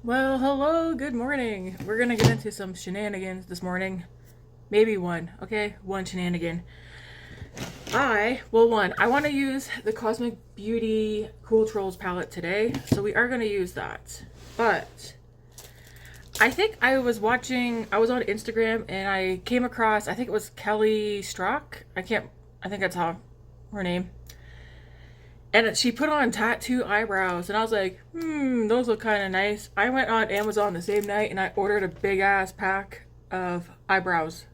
Well, hello, good morning. We're gonna get into some shenanigans this morning. Maybe one, okay? One shenanigan. I want to use the Cosmic Beauty Cooltrals palette today, so we are gonna use that. But I think I was on Instagram and I came across, I think it was Kelly Strock. I think that's how her name. And she put on tattoo eyebrows, and I was like, those look kind of nice. I went on Amazon the same night, and I ordered a big-ass pack of eyebrows.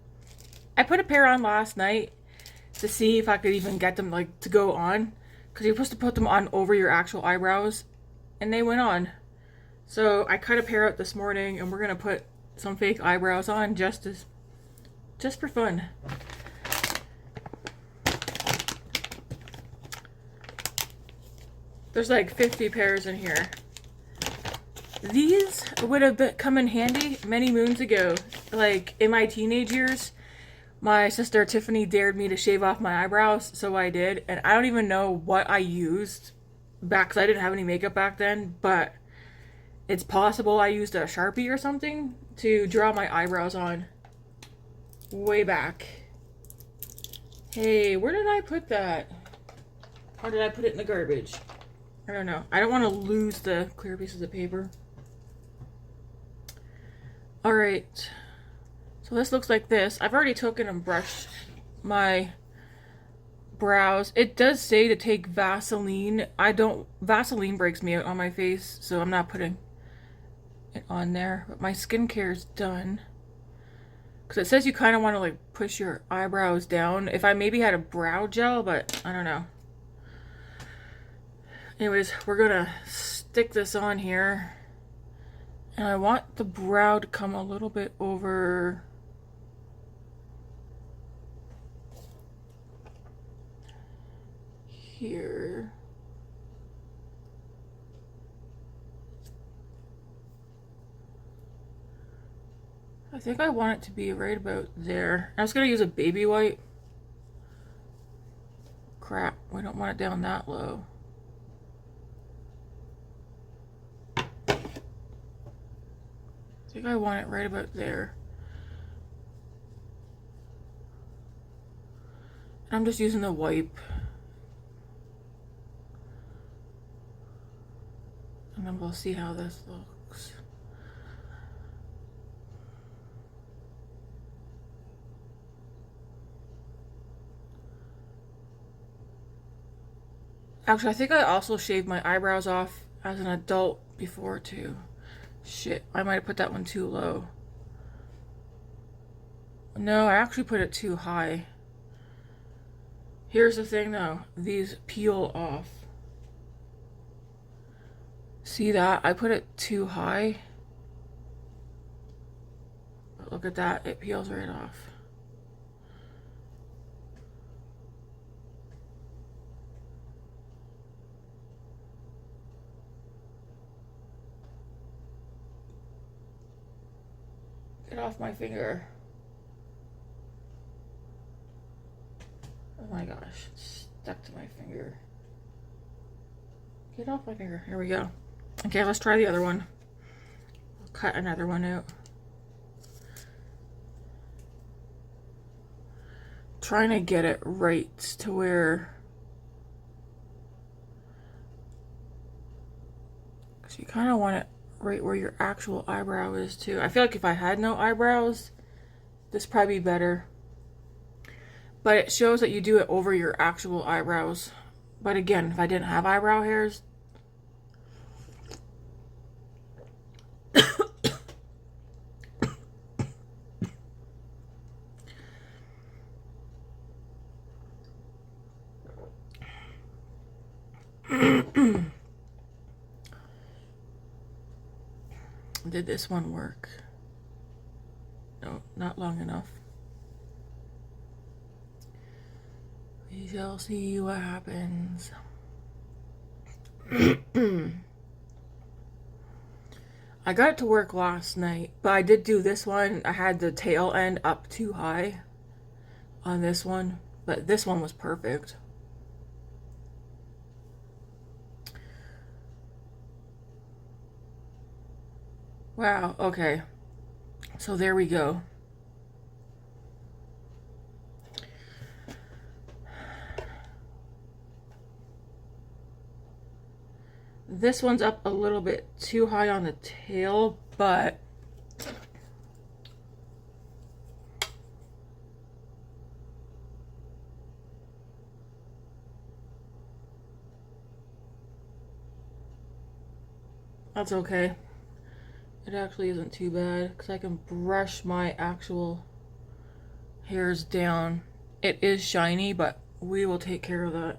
I put a pair on last night to see if I could even get them, like, to go on. Because you're supposed to put them on over your actual eyebrows. And they went on. So I cut a pair out this morning, and we're going to put some fake eyebrows on just for fun. There's like 50 pairs in here. These would have come in handy many moons ago. Like in my teenage years, my sister Tiffany dared me to shave off my eyebrows, so I did. And I don't even know what I used back, because I didn't have any makeup back then, but it's possible I used a Sharpie or something to draw my eyebrows on way back. Hey, where did I put that? Or did I put it in the garbage? I don't know. I don't want to lose the clear pieces of paper. Alright. So this looks like this. I've already taken and brushed my brows. It does say to take Vaseline. Vaseline breaks me out on my face, so I'm not putting it on there. But my skincare is done. Because it says you kind of want to like push your eyebrows down. If I maybe had a brow gel, but I don't know. Anyways, we're gonna stick this on here. And I want the brow to come a little bit over here. I think I want it to be right about there. I was gonna use a baby wipe. Crap, we don't want it down that low. I think I want it right about there. I'm just using the wipe. And then we'll see how this looks. Actually, I think I also shaved my eyebrows off as an adult before too. Shit, I might have put that one too low. No, I actually put it too high. Here's the thing though, these peel off. See that? I put it too high. But look at that, it peels right off. Get off my finger. Oh my gosh, it's stuck to my finger. Get off my finger. Here we go. Okay, let's try the other one. I'll cut another one out. Trying to get it right to where, because you kind of want it right where your actual eyebrow is too. I feel like if I had no eyebrows, this would probably be better. But it shows that you do it over your actual eyebrows. But again, if I didn't have eyebrow hairs, did this one work? No, not long enough. We shall see what happens. I got it to work last night, but I did do this one. I had the tail end up too high on this one, but this one was perfect. Wow, okay. So there we go. This one's up a little bit too high on the tail, but that's okay. It actually isn't too bad because I can brush my actual hairs down. It is shiny, but we will take care of that.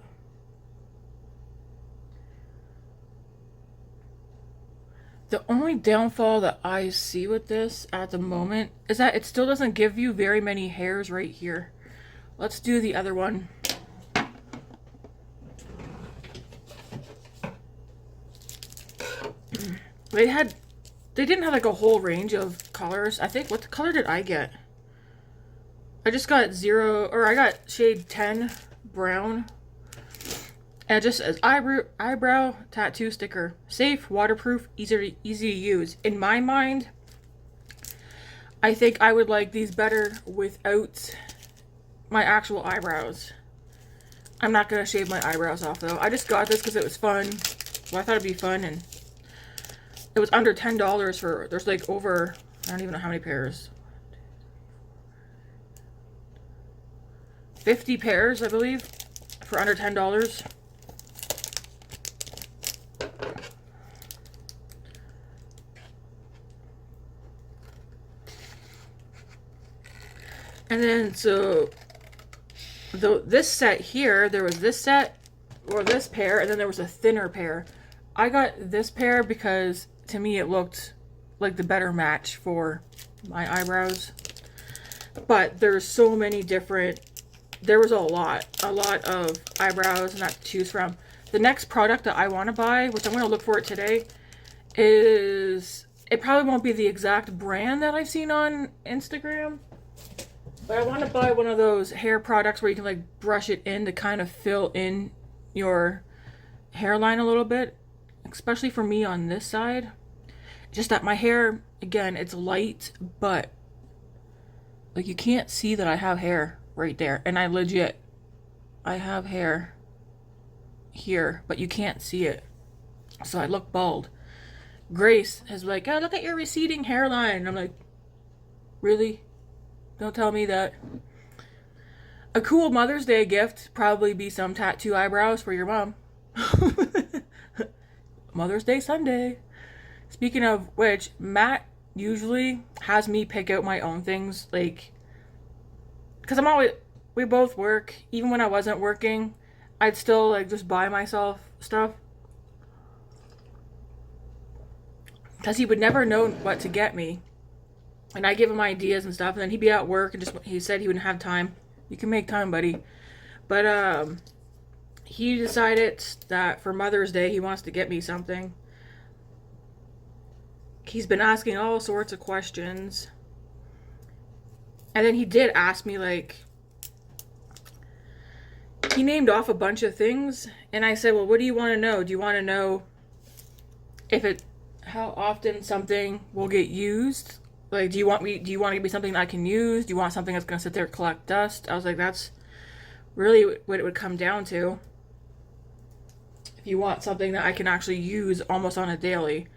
The only downfall that I see with this at the moment is that it still doesn't give you very many hairs right here. Let's do the other one. They didn't have like a whole range of colors. I think, what color did I get? I just got I got shade 10 brown. And it just says eyebrow tattoo sticker. Safe, waterproof, easy to use. In my mind, I think I would like these better without my actual eyebrows. I'm not going to shave my eyebrows off though. I just got this because it was fun. Well, I thought it'd be fun, and it was under $10 for, there's like over, I don't even know how many pairs. 50 pairs, I believe, for under $10. And then, so, this set here, there was this set, or this pair, and then there was a thinner pair. I got this pair because, to me, it looked like the better match for my eyebrows. But there's so many different, there was a lot of eyebrows and that to choose from. The next product that I want to buy, which I'm going to look for it today, is, it probably won't be the exact brand that I've seen on Instagram. But I want to buy one of those hair products where you can like brush it in to kind of fill in your hairline a little bit. Especially for me on this side. Just that my hair, again, it's light, but like you can't see that I have hair right there. And I have hair here, but you can't see it. So I look bald. Grace has like, oh, look at your receding hairline. And I'm like, really? Don't tell me that. A cool Mother's Day gift probably be some tattoo eyebrows for your mom. Mother's Day Sunday. Speaking of which, Matt usually has me pick out my own things, like, because we both work. Even when I wasn't working, I'd still like just buy myself stuff. Because he would never know what to get me. And I give him ideas and stuff, and then he'd be at work and he said he wouldn't have time. You can make time, buddy. But he decided that for Mother's Day he wants to get me something. He's been asking all sorts of questions. And then he did ask me, like, he named off a bunch of things, and I said, well, what do you want to know? Do you want to know how often something will get used? Like, do you want to give me something that I can use? Do you want something that's going to sit there and collect dust? I was like, that's really what it would come down to. If you want something that I can actually use almost on a daily.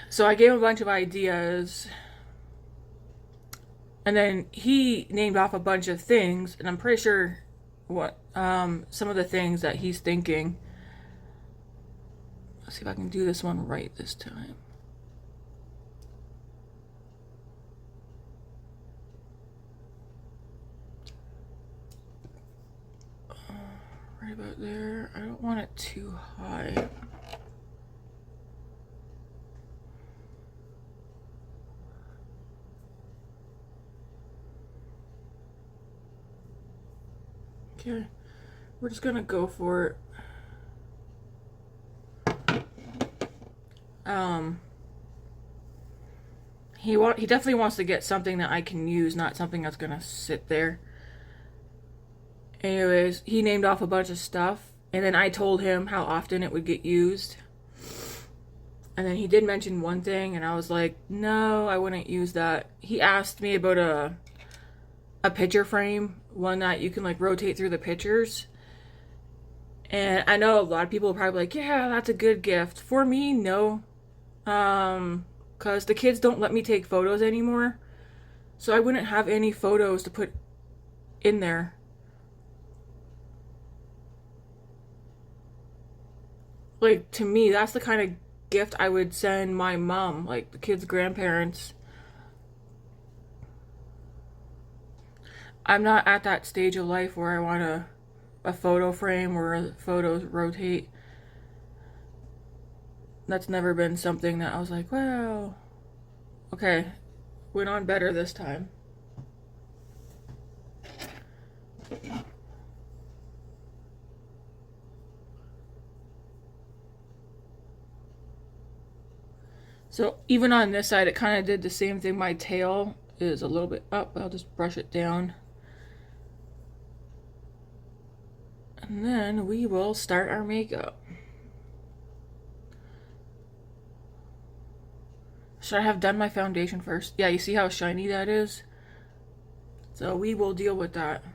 So I gave him a bunch of ideas. And then he named off a bunch of things, and I'm pretty sure some of the things that he's thinking. Let's see if I can do this one right this time. Right about there. I don't want it too high. Okay, we're just gonna go for it. He definitely wants to get something that I can use, not something that's gonna sit there. Anyways, he named off a bunch of stuff, and then I told him how often it would get used. And then he did mention one thing, and I was like, no, I wouldn't use that. He asked me about a picture frame, one that you can like rotate through the pictures. And I know a lot of people are probably like, yeah, that's a good gift. For me, no. Because the kids don't let me take photos anymore. So I wouldn't have any photos to put in there. Like, to me, that's the kind of gift I would send my mom, like the kids' grandparents. I'm not at that stage of life where I want a photo frame where photos rotate. That's never been something that I was like, wow. Okay, went on better this time. So even on this side, it kind of did the same thing. My tail is a little bit up. I'll just brush it down. And then we will start our makeup. Should I have done my foundation first? Yeah, you see how shiny that is? So we will deal with that.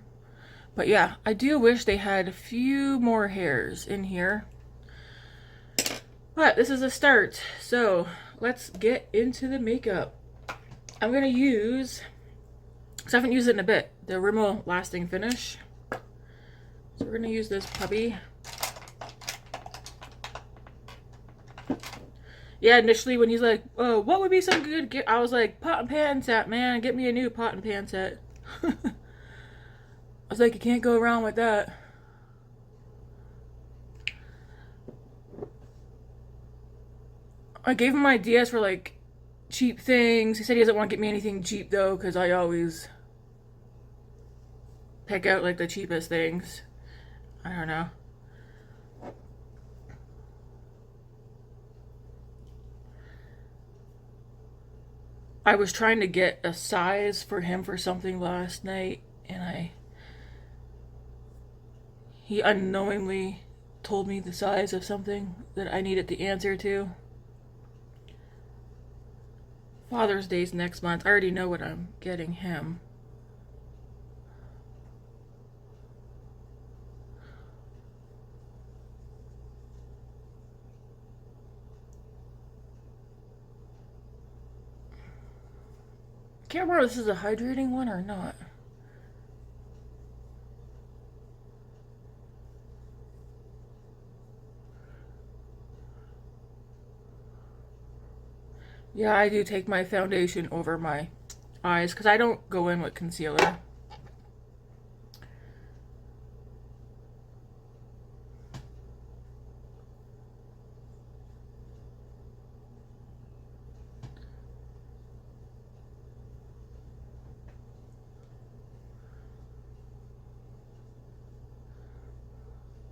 But yeah, I do wish they had a few more hairs in here. But this is a start. So let's get into the makeup. I'm going to use, because I haven't used it in a bit, the Rimmel Lasting Finish. So we're going to use this puppy. Yeah, initially when he's like, oh, what would be some good gift? I was like, pot and pan set, man. Get me a new pot and pan set. I was like, you can't go wrong with that. I gave him ideas for like cheap things. He said he doesn't want to get me anything cheap though, because I always pick out like the cheapest things. I don't know. I was trying to get a size for him for something last night, and he unknowingly told me the size of something that I needed the answer to. Father's Day's next month. I already know what I'm getting him. I can't remember if this is a hydrating one or not. Yeah, I do take my foundation over my eyes because I don't go in with concealer.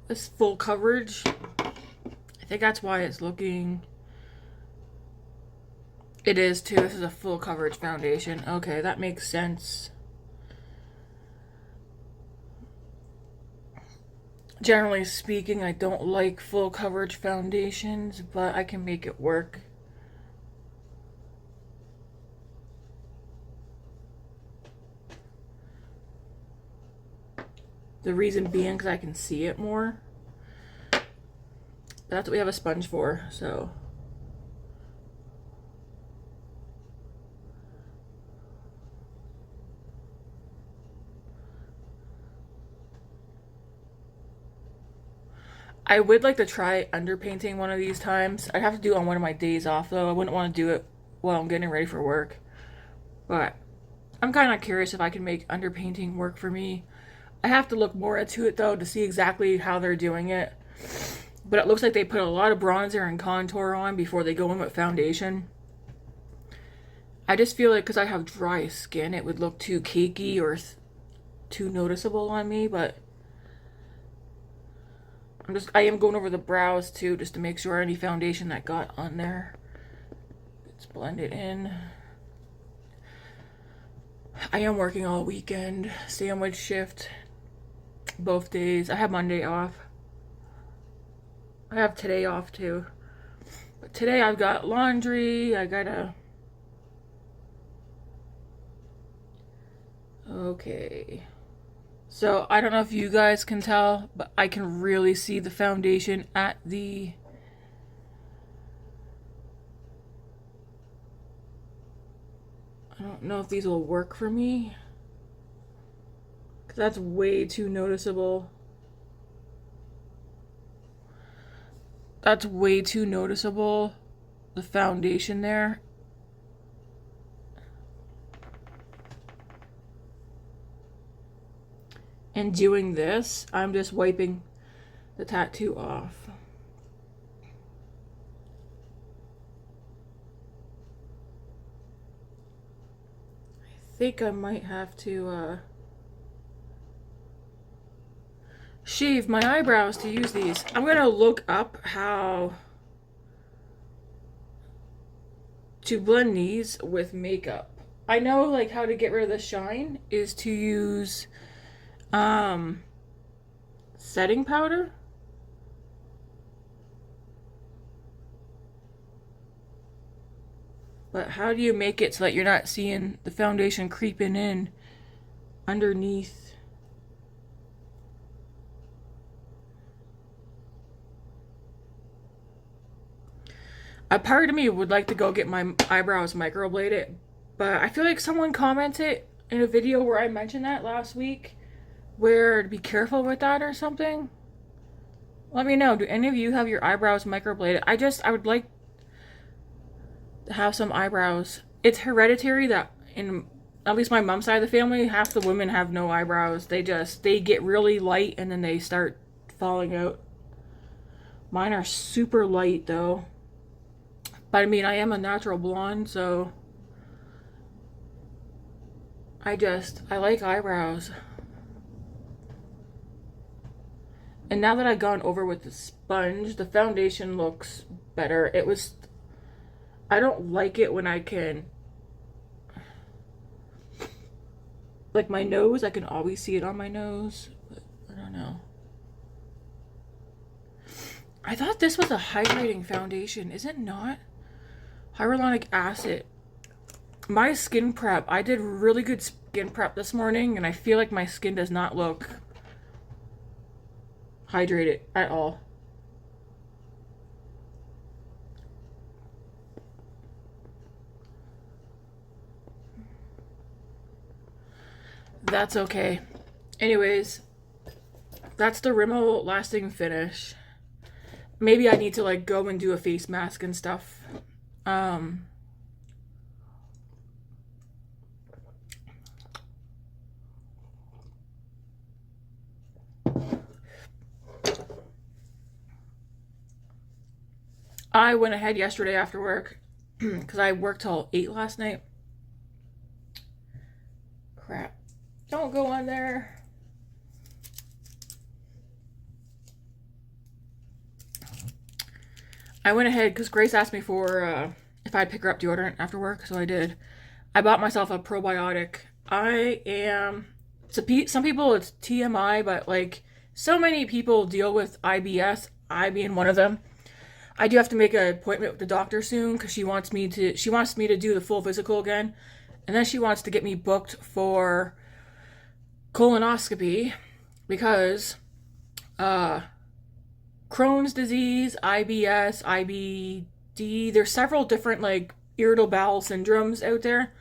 This full coverage, I think that's why it's looking... It is too. This is a full coverage foundation. Okay, that makes sense. Generally speaking, I don't like full coverage foundations, but I can make it work. The reason being because I can see it more. That's what we have a sponge for, so... I would like to try underpainting one of these times. I'd have to do it on one of my days off though. I wouldn't want to do it while I'm getting ready for work. But I'm kind of curious if I can make underpainting work for me. I have to look more into it though to see exactly how they're doing it. But it looks like they put a lot of bronzer and contour on before they go in with foundation. I just feel like because I have dry skin, it would look too cakey or too noticeable on me, but... I am going over the brows too, just to make sure any foundation that got on there gets blended in. I am working all weekend, sandwich shift, both days. I have Monday off. I have today off too. But today I've got laundry. I gotta... Okay. So I don't know if you guys can tell, but I can really see the foundation at the... I don't know if these will work for me, because that's way too noticeable. That's way too noticeable, the foundation there. And doing this, I'm just wiping the tattoo off. I think I might have to shave my eyebrows to use these. I'm gonna look up how to blend these with makeup. I know like how to get rid of the shine is to use setting powder. But how do you make it so that you're not seeing the foundation creeping in underneath? A part of me would like to go get my eyebrows microbladed, but I feel like someone commented in a video where I mentioned that last week, where to be careful with that or something. Let me know. Do any of you have your eyebrows microbladed? I would like to have some eyebrows. It's hereditary that in at least my mom's side of the family, half the women have no eyebrows. They get really light and then they start falling out. Mine are super light though. But I mean, I am a natural blonde, so I like eyebrows. And now that I've gone over with the sponge, the foundation looks better. I don't like it when I can, like my nose, I can always see it on my nose, but I don't know. I thought this was a hydrating foundation, is it not? Hyaluronic acid. My skin prep, I did really good skin prep this morning, and I feel like my skin does not look hydrated at all. That's okay. Anyways, that's the Rimmel lasting finish. Maybe I need to like go and do a face mask and stuff. I went ahead yesterday after work because I worked till 8 last night. Crap. Don't go on there. I went ahead because Grace asked me for if I'd pick her up deodorant after work, so I did. I bought myself a probiotic. Some people it's TMI, but like so many people deal with IBS, I being one of them. I do have to make an appointment with the doctor soon because she wants me to do the full physical again. And then she wants to get me booked for colonoscopy because Crohn's disease, IBS, IBD, there's several different like irritable bowel syndromes out there.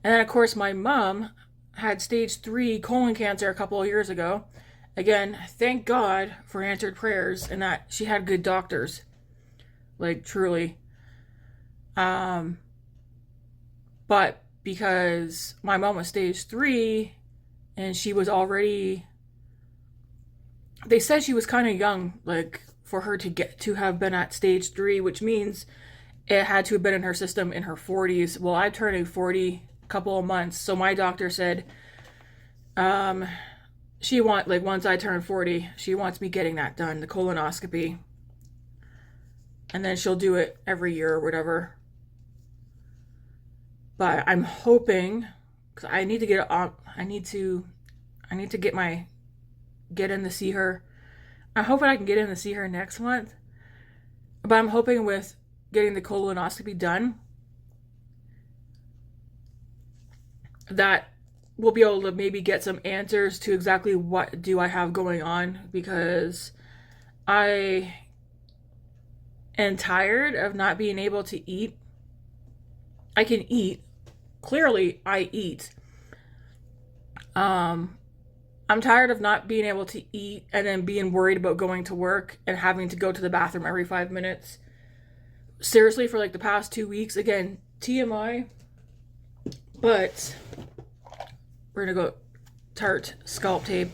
And then of course my mom had stage 3 colon cancer a couple of years ago. Again, thank God for answered prayers and that she had good doctors. Like truly. But because my mom was stage 3 and she was already, they said she was kind of young, like for her to have been at stage 3, which means it had to have been in her system in her 40s. Well, I'm turning 40 a couple of months, so my doctor said once I turn 40, she wants me getting that done, the colonoscopy. And then she'll do it every year or whatever. But I'm hoping, because I need to get in to see her. I'm hoping I can get in to see her next month. But I'm hoping with getting the colonoscopy done, that we'll be able to maybe get some answers to exactly what do I have going on, because I am tired of not being able to eat. I can eat. Clearly, I eat. I'm tired of not being able to eat and then being worried about going to work and having to go to the bathroom every 5 minutes. Seriously, for like the past 2 weeks, again, TMI, but we're gonna go Tarte Sculpt tape.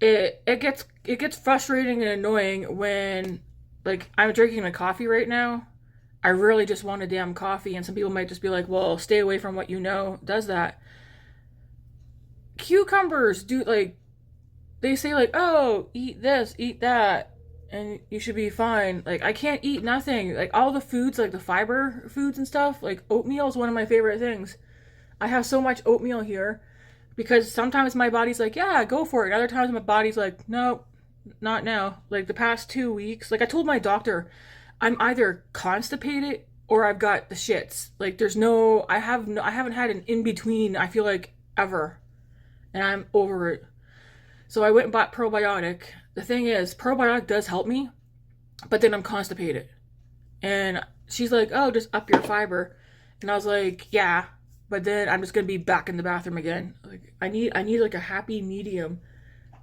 It gets frustrating and annoying when, like, I'm drinking a coffee right now. I really just want a damn coffee, and some people might just be like, well, stay away from what you know does that. Cucumbers do, like, they say like, oh, eat this, eat that, and you should be fine. Like, I can't eat nothing. Like, all the foods, like the fiber foods and stuff, like oatmeal is one of my favorite things. I have so much oatmeal here because sometimes my body's like, yeah, go for it. Other times my body's like, no, not now. Like the past 2 weeks, like I told my doctor, I'm either constipated or I've got the shits. Like there's no, I haven't had an in between, I feel like, ever. And I'm over it. So I went and bought probiotic. The thing is, probiotic does help me, but then I'm constipated. And she's like, oh, just up your fiber. And I was like, yeah, but then I'm just gonna be back in the bathroom again. Like I need like a happy medium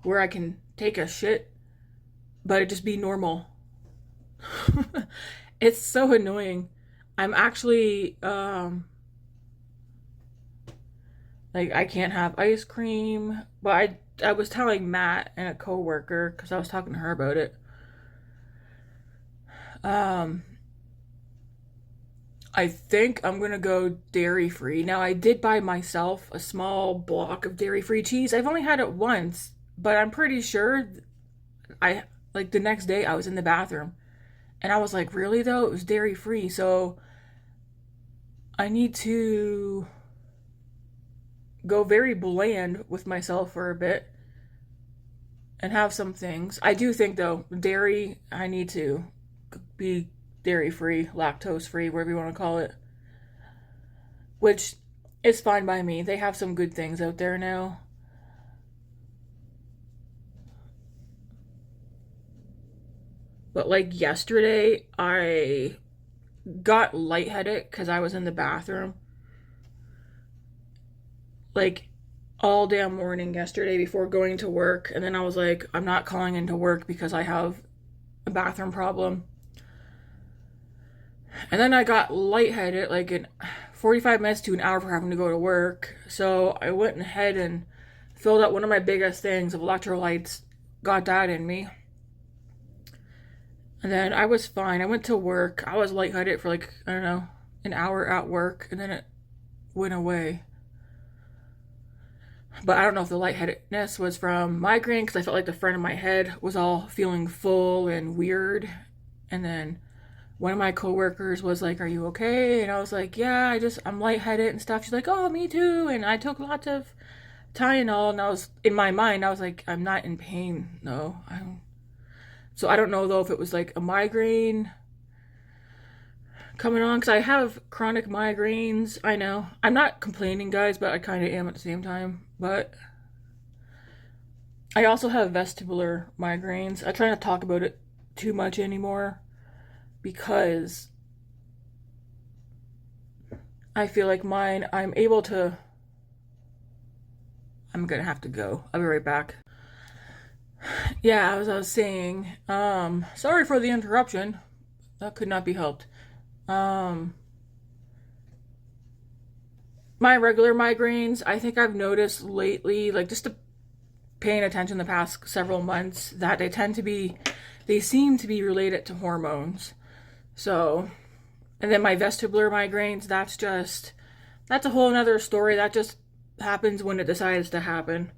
where I can take a shit, but it just be normal. It's so annoying. I'm actually like, I can't have ice cream, but I was telling Matt and a coworker, because I was talking to her about it. I think I'm gonna go dairy free. Now, I did buy myself a small block of dairy free cheese. I've only had it once, but I'm pretty sure like the next day I was in the bathroom and I was like, really though? It was dairy free. So I need to go very bland with myself for a bit and have some things. I do think though, dairy, I need to be dairy free, lactose free, whatever you want to call it, which is fine by me. They have some good things out there now. But like yesterday, I got lightheaded because I was in the bathroom like all damn morning yesterday before going to work. And then I was like, I'm not calling into work because I have a bathroom problem. And then I got lightheaded like in 45 minutes to an hour for having to go to work. So I went ahead and filled up one of my biggest things of electrolytes, got that in me. And then I was fine. I went to work. I was lightheaded for like, I don't know, an hour at work, and then it went away. But I don't know if the lightheadedness was from migraine, because I felt like the front of my head was all feeling full and weird. And then one of my coworkers was like, are you okay? And I was like, yeah, I'm lightheaded and stuff. She's like, oh, me too. And I took lots of Tylenol, and I was, in my mind, I was like, I'm not in pain. No, I don't. So I don't know though if it was like a migraine coming on, because I have chronic migraines. I know. I'm not complaining, guys, but I kind of am at the same time. But I also have vestibular migraines. I try not to talk about it too much anymore because I feel like mine, I'm gonna have to go. I'll be right back. Yeah, as I was saying, sorry for the interruption. That could not be helped. My regular migraines, I think I've noticed lately, like just paying attention the past several months, that they seem to be related to hormones. So, and then my vestibular migraines, that's a whole nother story. That just happens when it decides to happen.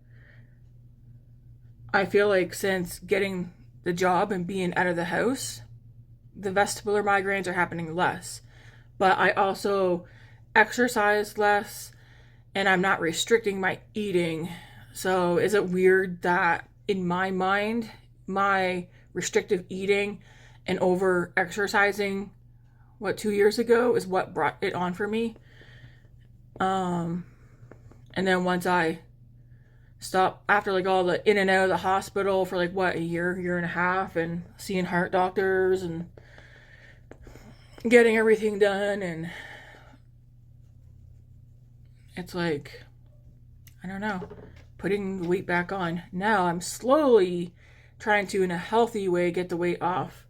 I feel like since getting the job and being out of the house, the vestibular migraines are happening less. But I also exercise less, and I'm not restricting my eating. So is it weird that in my mind, my restrictive eating and over exercising what, 2 years ago is what brought it on for me. And then once I stopped, after like all the in and out of the hospital for like what, a year and a half, and seeing heart doctors and getting everything done, and it's like, I don't know, putting the weight back on. Now I'm slowly trying to, in a healthy way, get the weight off.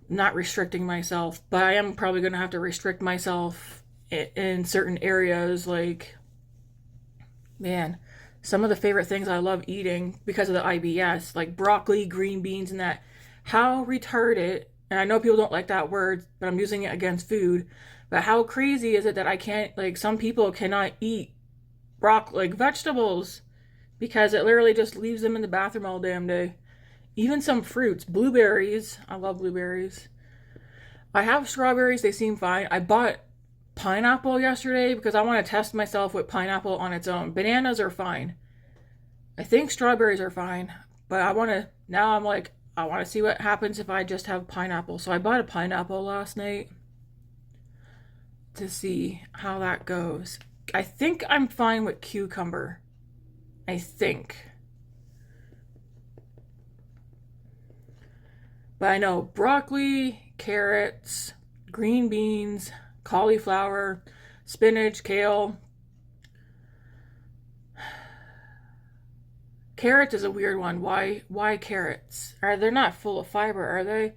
Not restricting myself, but I am probably going to have to restrict myself in certain areas. Like, man, some of the favorite things I love eating because of the IBS, like broccoli, green beans, and that. How retarded, and I know people don't like that word, but I'm using it against food, but how crazy is it that I can't, like, some people cannot eat broccoli, like vegetables, because it literally just leaves them in the bathroom all damn day. Even some fruits, blueberries, I love blueberries. I have strawberries, they seem fine. I bought pineapple yesterday because I want to test myself with pineapple on its own. Bananas are fine. I think strawberries are fine, but I want to, now I'm like, I want to see what happens if I just have pineapple. So I bought a pineapple last night to see how that goes. I think I'm fine with cucumber. I think. But I know broccoli, carrots, green beans, cauliflower, spinach, kale. Carrots is a weird one. Why carrots? They're not full of fiber, are they?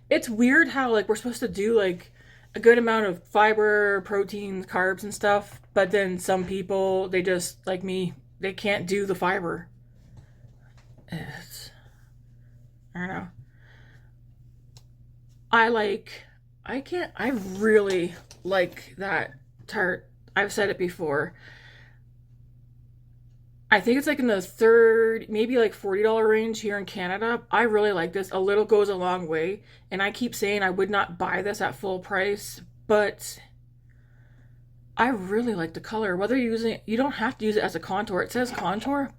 It's weird how, like, we're supposed to do like a good amount of fiber, proteins, carbs and stuff, but then some people, they just, like me, they can't do the fiber. I don't know. I really like that Tarte. I've said it before. I think it's like in the third, maybe like $40 range here in Canada. I really like this. A little goes a long way. And I keep saying I would not buy this at full price, but I really like the color. Whether you're using it, you don't have to use it as a contour. It says contour,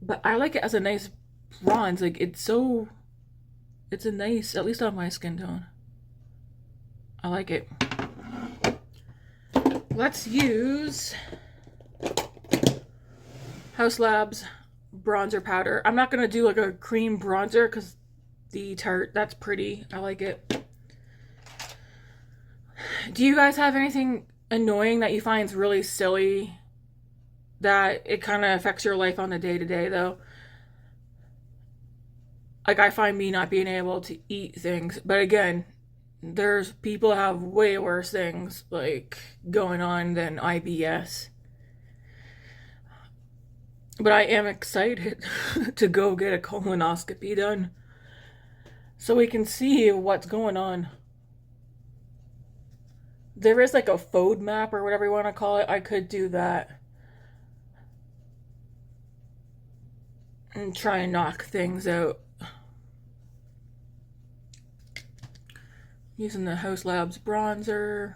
but I like it as a nice bronze. Like, it's a nice, at least on my skin tone. I like it. Let's use Haus Labs bronzer powder. I'm not going to do like a cream bronzer because the Tarte, that's pretty. I like it. Do you guys have anything annoying that you find is really silly that it kind of affects your life on the day-to-day though? Like, I find me not being able to eat things, but again, there's people that have way worse things like going on than IBS. But I am excited to go get a colonoscopy done so we can see what's going on. There is like a FODMAP or whatever you want to call it. I could do that and try and knock things out. Using the Haus Labs bronzer.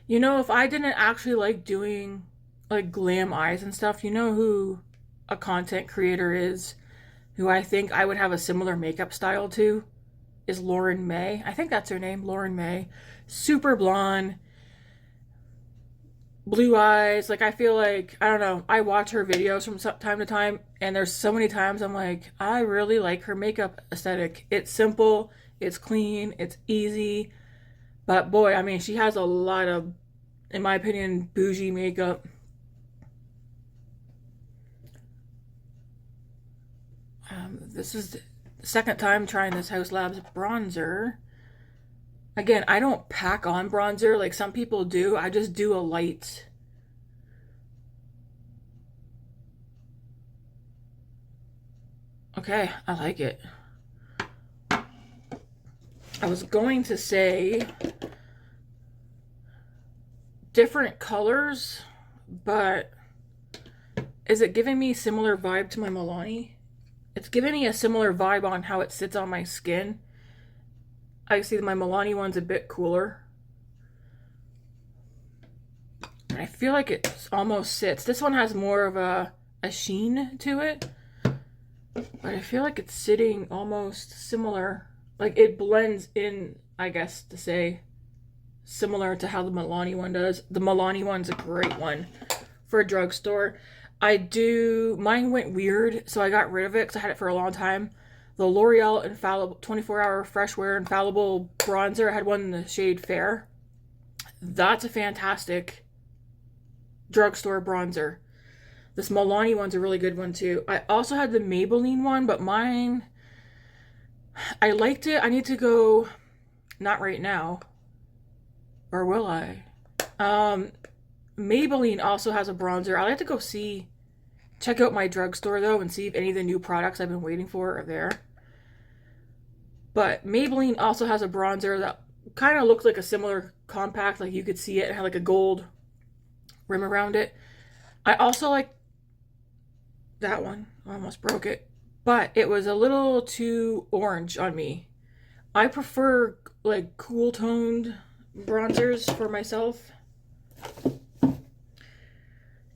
You know, if I didn't actually like doing like glam eyes and stuff, you know who a content creator is who I think I would have a similar makeup style to? Is Lauren May. I think that's her name, Lauren May. Super blonde, blue eyes. Like, I feel like, I don't know, I watch her videos from time to time, and there's so many times I'm like, I really like her makeup aesthetic. It's simple, it's clean, it's easy. But boy, I mean, she has a lot of, in my opinion, bougie makeup. This is the second time trying this Haus Labs bronzer. Again, I don't pack on bronzer like some people do. I just do a light. Okay, I like it. I was going to say different colors, but is it giving me similar vibe to my Milani? It's giving me a similar vibe on how it sits on my skin. I see that my Milani one's a bit cooler. I feel like it almost sits. This one has more of a sheen to it. But I feel like it's sitting almost similar. Like it blends in, I guess to say, similar to how the Milani one does. The Milani one's a great one for a drugstore. Mine went weird, so I got rid of it because I had it for a long time. The L'Oreal Infallible 24-Hour Fresh Wear Infallible Bronzer. I had one in the shade Fair. That's a fantastic drugstore bronzer. This Milani one's a really good one too. I also had the Maybelline one, but mine, I liked it. I need to go, not right now, or will I? Maybelline also has a bronzer. I like to go check out my drugstore though and see if any of the new products I've been waiting for are there. But Maybelline also has a bronzer that kind of looks like a similar compact, like you could see it had like a gold rim around it. I also like that one. I almost broke it. But it was a little too orange on me. I prefer like cool toned bronzers for myself.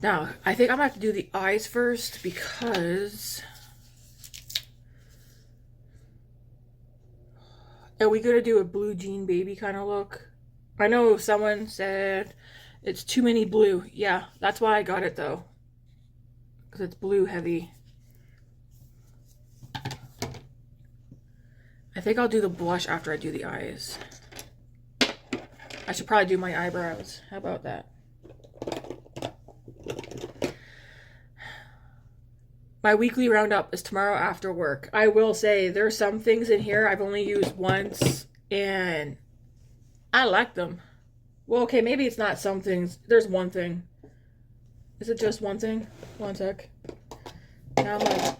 Now, I think I'm gonna have to do the eyes first because are we gonna do a blue jean baby kind of look? I know someone said it's too many blue. Yeah, that's why I got it though. Because it's blue heavy. I think I'll do the blush after I do the eyes. I should probably do my eyebrows. How about that? My weekly roundup is tomorrow after work. I will say there's some things in here I've only used once and I like them. Well, okay, maybe it's not some things. There's one thing. Is it just one thing? One sec. Now I'm like,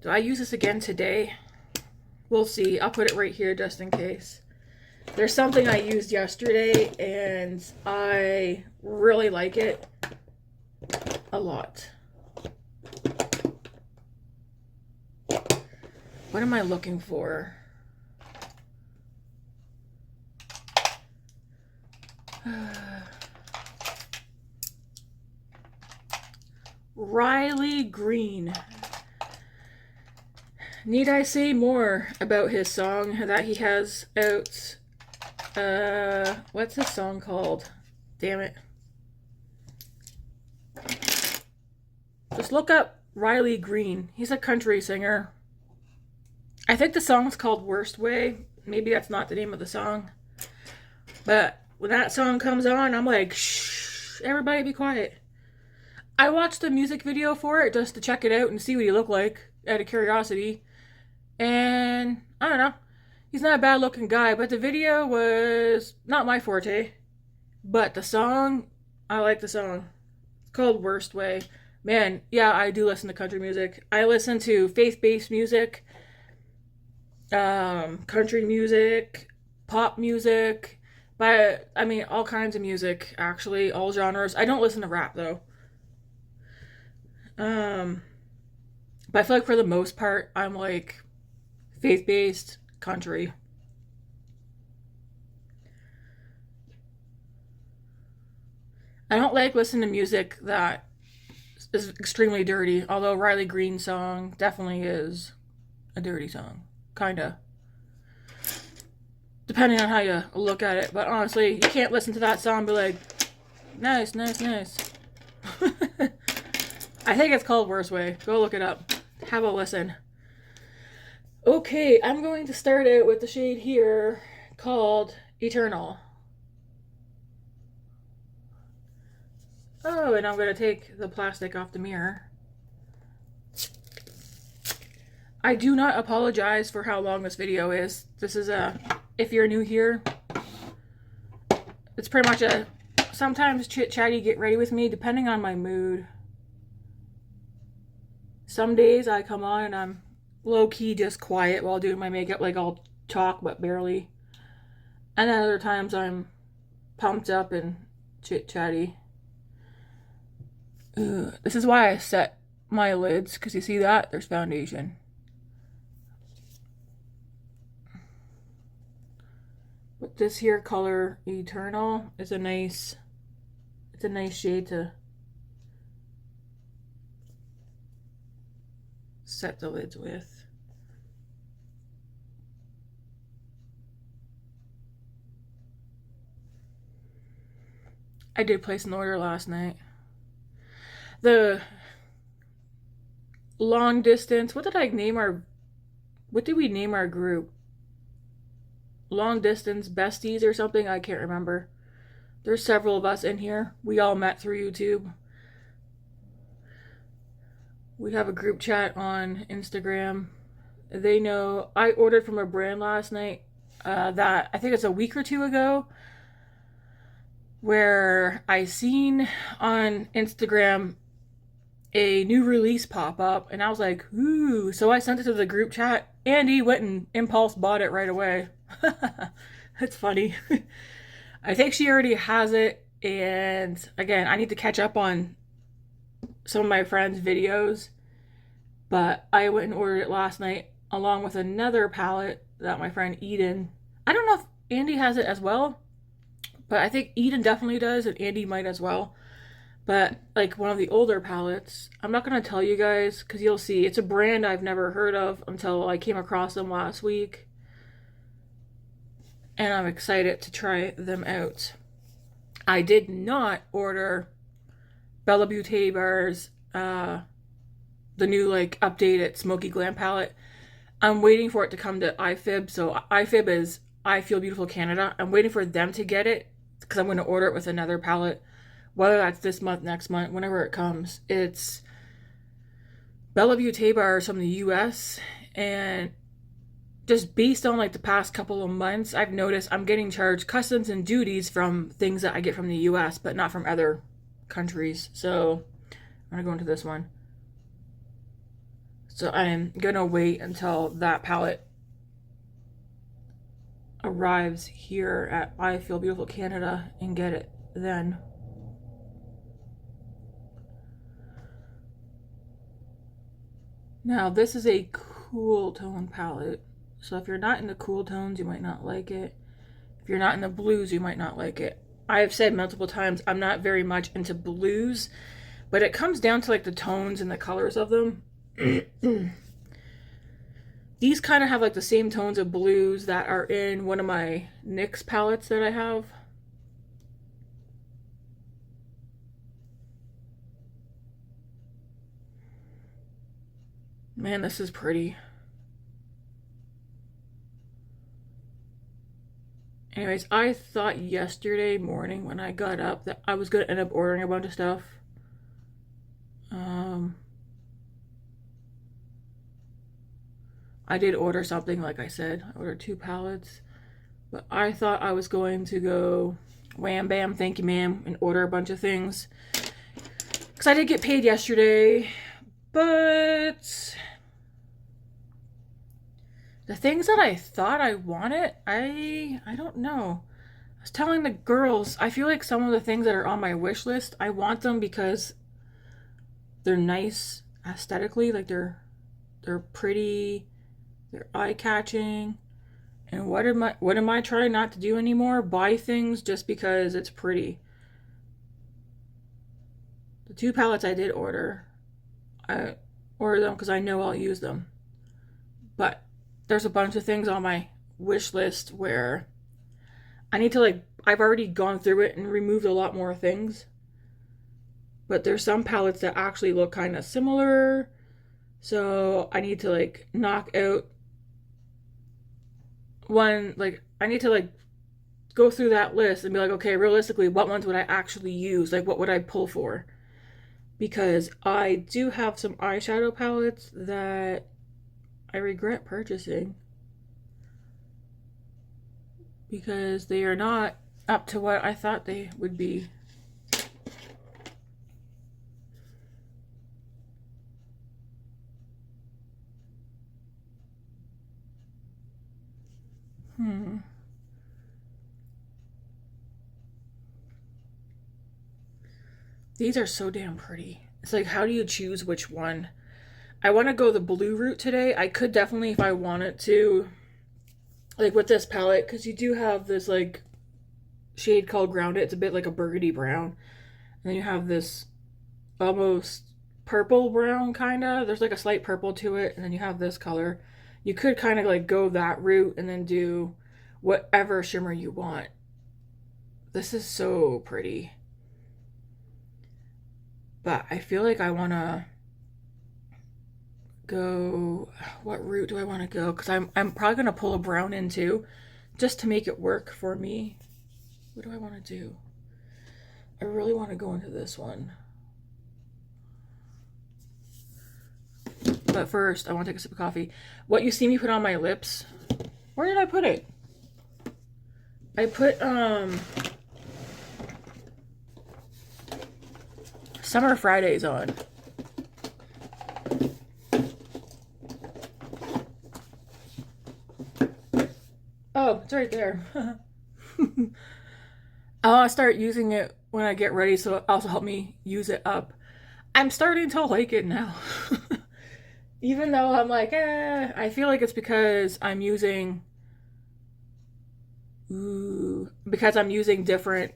do I use this again today? We'll see. I'll put it right here just in case. There's something I used yesterday and I really like it a lot. What am I looking for? Riley Green. Need I say more about his song that he has out? What's his song called? Damn it. Just look up Riley Green. He's a country singer. I think the song's called Worst Way. Maybe that's not the name of the song. But when that song comes on, I'm like, shh, everybody be quiet. I watched a music video for it just to check it out and see what he looked like out of curiosity. And I don't know. He's not a bad looking guy, but the video was not my forte. But the song, I like the song. It's called Worst Way. Man, yeah, I do listen to country music. I listen to faith-based music, country music, pop music, but I mean all kinds of music, actually, all genres. I don't listen to rap though. But I feel like for the most part, I'm like faith-based country. I don't like listening to music that is extremely dirty, although Riley Green's song definitely is a dirty song. Kinda. Depending on how you look at it. But honestly, you can't listen to that song and be like, nice, nice, nice. I think it's called Worst Way. Go look it up. Have a listen. Okay, I'm going to start out with the shade here called Eternal. Oh, and I'm going to take the plastic off the mirror. I do not apologize for how long this video is. This is if you're new here, it's pretty much a sometimes chit-chatty get ready with me depending on my mood. Some days I come on and I'm low-key just quiet while doing my makeup, like I'll talk but barely. And then other times I'm pumped up and chit-chatty. This is why I set my lids, because you see that? There's foundation. But this here color, Eternal, is a nice, it's a nice shade to set the lids with. I did place an order last night. The long distance, what did we name our group? Long distance besties or something? I can't remember. There's several of us in here. We all met through YouTube. We have a group chat on Instagram. They know I ordered from a brand last night that I think it's a week or two ago, where I seen on Instagram a new release pop up, and I was like, ooh. So I sent it to the group chat. Andy went and impulse bought it right away. It's funny. I think she already has it, and again, I need to catch up on some of my friends' videos, but I went and ordered it last night along with another palette that my friend Eden, I don't know if Andy has it as well, but I think Eden definitely does, and Andy might as well. But like one of the older palettes, I'm not going to tell you guys because you'll see. It's a brand I've never heard of until I came across them last week. And I'm excited to try them out. I did not order Bella Beauty Bar's, the new like updated Smoky Glam palette. I'm waiting for it to come to iFib. So iFib is I Feel Beautiful Canada. I'm waiting for them to get it because I'm going to order it with another palette. Whether that's this month, next month, whenever it comes. It's Bella Beauty Bars from the US, and just based on like the past couple of months, I've noticed I'm getting charged customs and duties from things that I get from the US, but not from other countries. So I'm gonna go into this one. So I'm gonna wait until that palette arrives here at I Feel Beautiful Canada and get it then. Now, this is a cool tone palette. So if you're not in the cool tones, you might not like it. If you're not in the blues, you might not like it. I have said multiple times, I'm not very much into blues, but it comes down to like the tones and the colors of them. These kind of have like the same tones of blues that are in one of my NYX palettes that I have. Man, this is pretty. Anyways, I thought yesterday morning when I got up that I was going to end up ordering a bunch of stuff. I did order something, like I said. I ordered 2 palettes. But I thought I was going to go wham bam, thank you ma'am, and order a bunch of things. Because I did get paid yesterday. But the things that I thought I wanted, I don't know. I was telling the girls, I feel like some of the things that are on my wish list, I want them because they're nice aesthetically, like they're pretty, they're eye-catching. And what am I trying not to do anymore? Buy things just because it's pretty. The 2 palettes I did order, I ordered them because I know I'll use them. But there's a bunch of things on my wish list where I need to like, I've already gone through it and removed a lot more things. But there's some palettes that actually look kind of similar. So I need to like knock out one, like I need to like go through that list and be like, okay, realistically, what ones would I actually use? Like what would I pull for? Because I do have some eyeshadow palettes that I regret purchasing because they are not up to what I thought they would be. These are so damn pretty. It's like, how do you choose which one? I want to go the blue route today. I could definitely, if I wanted to, like with this palette, because you do have this like shade called Grounded. It's a bit like a burgundy brown. And then you have this almost purple brown kind of. There's like a slight purple to it. And then you have this color. You could kind of like go that route and then do whatever shimmer you want. This is so pretty. But I feel like I want to go, what route do I want to go? Because I'm probably going to pull a brown in too, just to make it work for me. What do I want to do? I really want to go into this one. But first, I want to take a sip of coffee. What you see me put on my lips, where did I put it? I put, Summer Fridays on. Oh, it's right there. I want to start using it when I get ready, so it also help me use it up. I'm starting to like it now. Even though I'm like, I feel like it's because I'm using, because I'm using different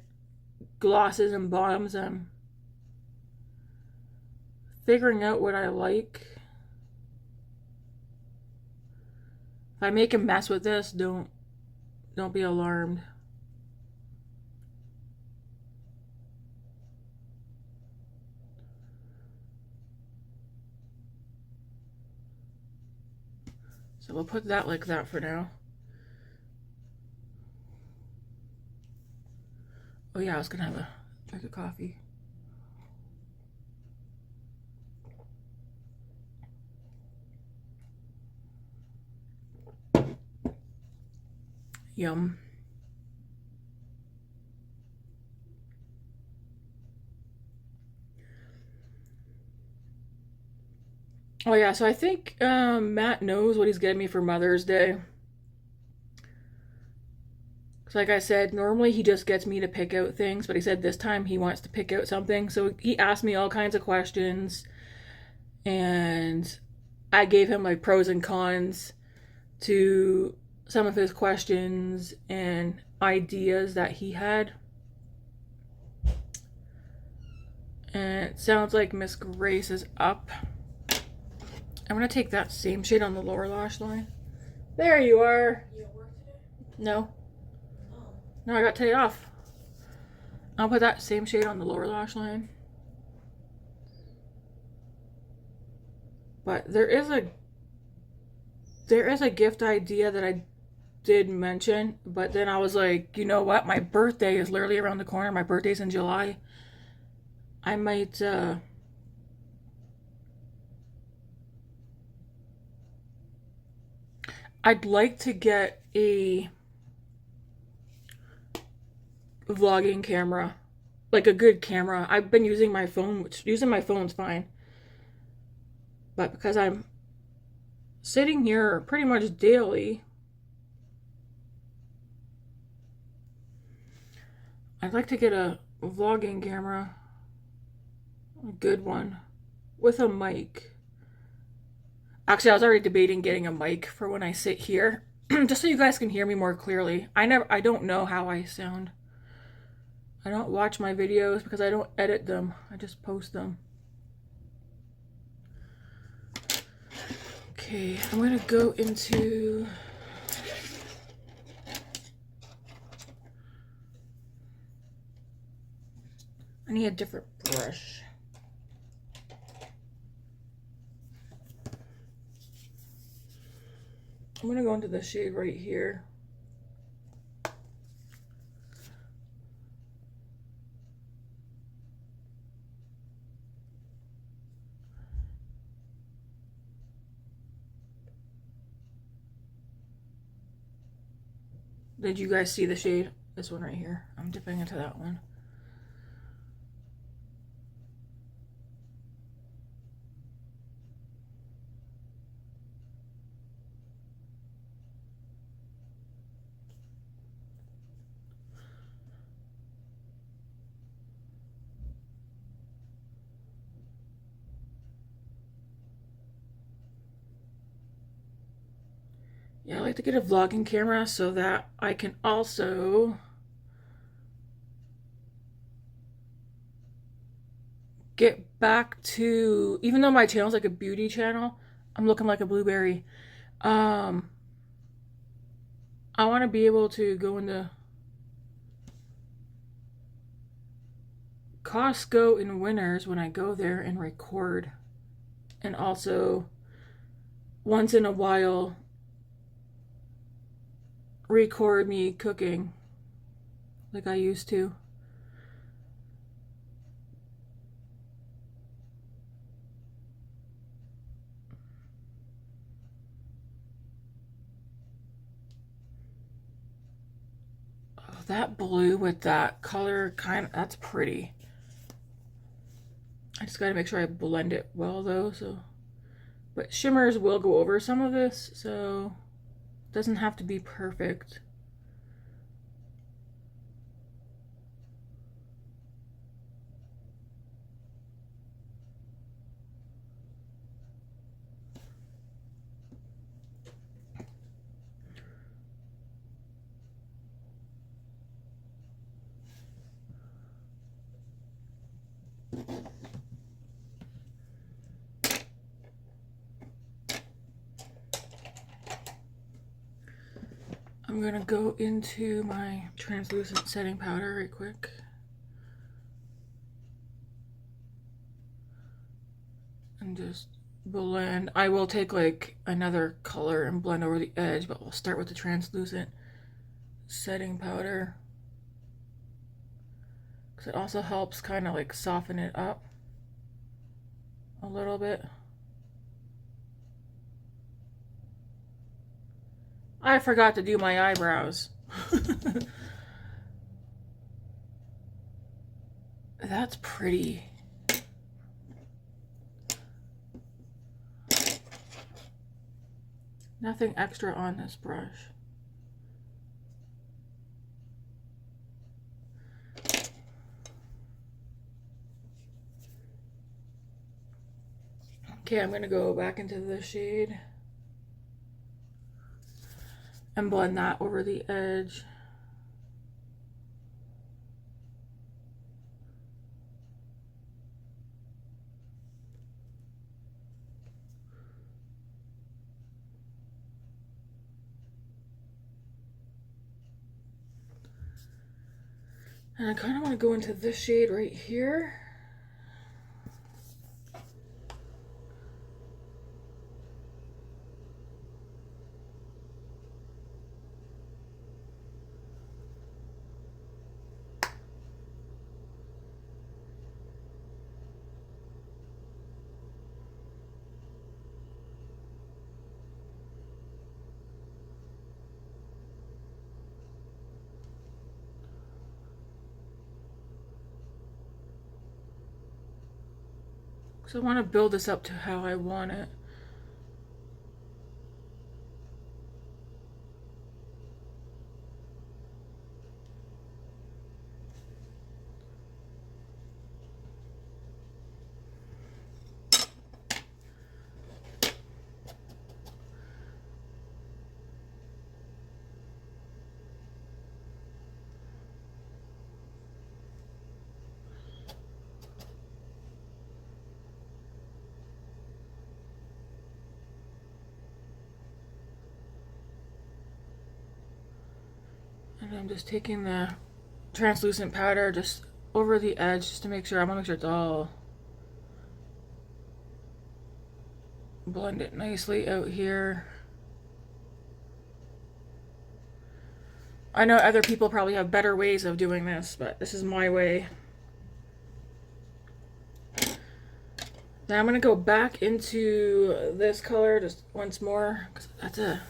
glosses and balms. I'm figuring out what I like. If I make a mess with this, don't be alarmed. So we'll put that like that for now. Oh yeah, I was gonna have a drink of coffee. Yum. Oh yeah, so I think Matt knows what he's getting me for Mother's Day. Like I said, normally he just gets me to pick out things, but he said this time he wants to pick out something. So he asked me all kinds of questions, and I gave him like pros and cons to some of his questions and ideas that he had. And it sounds like Miss Grace is up. I'm gonna take that same shade on the lower lash line. There you are. You at work today? No. Oh. No, I got today off. I'll put that same shade on the lower lash line. But there is a gift idea that I did mention, but then I was like, you know what? My birthday is literally around the corner. My birthday's in July. I might I'd like to get a vlogging camera, like a good camera. I've been using my phone, which using my phone's fine. But because I'm sitting here pretty much daily, I'd like to get a vlogging camera, a good one, with a mic. Actually, I was already debating getting a mic for when I sit here, just so you guys can hear me more clearly. I don't know how I sound. I don't watch my videos because I don't edit them. I just post them. Okay, I'm gonna go into I need a different brush. I'm gonna go into the shade right here. Did you guys see the shade? This one right here. I'm dipping into that one. Yeah, I like to get a vlogging camera so that I can also get back to, even though my channel's like a beauty channel, I'm looking like a blueberry. I want to be able to go into Costco in Winners when I go there and record. And also, once in a while, record me cooking like I used to. Oh, that blue with that color, that's pretty. I just gotta make sure I blend it well though, but shimmers will go over some of this, so it doesn't have to be perfect. I'm gonna go into my translucent setting powder right quick. And just blend. I will take like another color and blend over the edge, but we'll start with the translucent setting powder. Because it also helps kind of like soften it up a little bit. I forgot to do my eyebrows. That's pretty. Nothing extra on this brush. Okay, I'm gonna go back into the shade and blend that over the edge. And I kind of want to go into this shade right here. So I want to build this up to how I want it. And I'm just taking the translucent powder just over the edge just to make sure, I want to make sure it's all blend it nicely out here. I know other people probably have better ways of doing this, but this is my way. Now I'm going to go back into this color just once more, because that's a...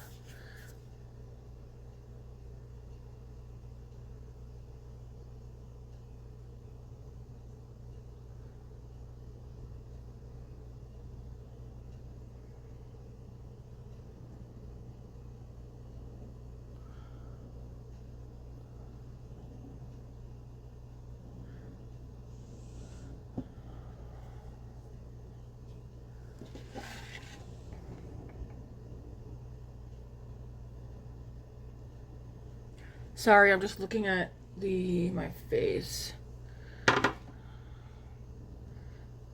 Sorry, I'm just looking at my face.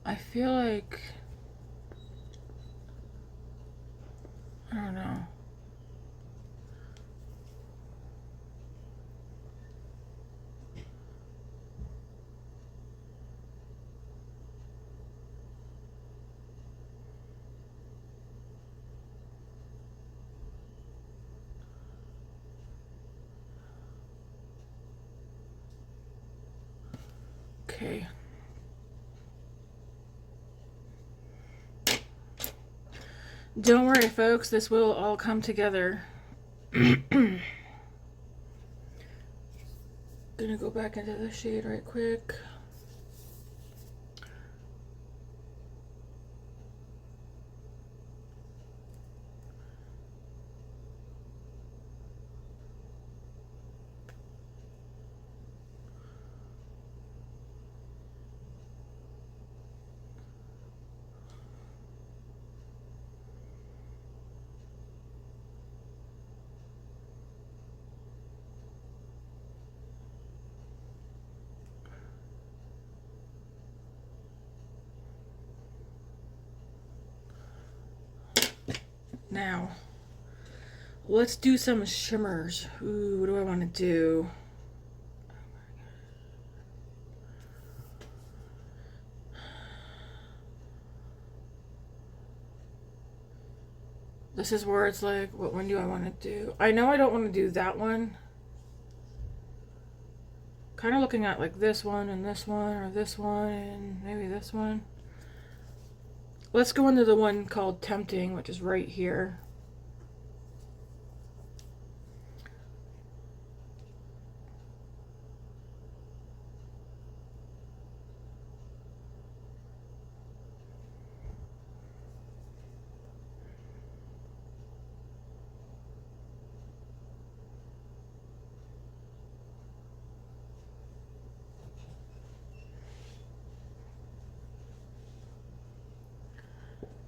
I feel like, I don't know. Okay. Don't worry, folks. This will all come together. Gonna go back into the shade right quick. Now, let's do some shimmers. Ooh, what do I want to do? This is where it's like, what one do I want to do? I know I don't want to do that one. Kind of looking at like this one and this one, or this one and maybe this one. Let's go into the one called Tempting, which is right here.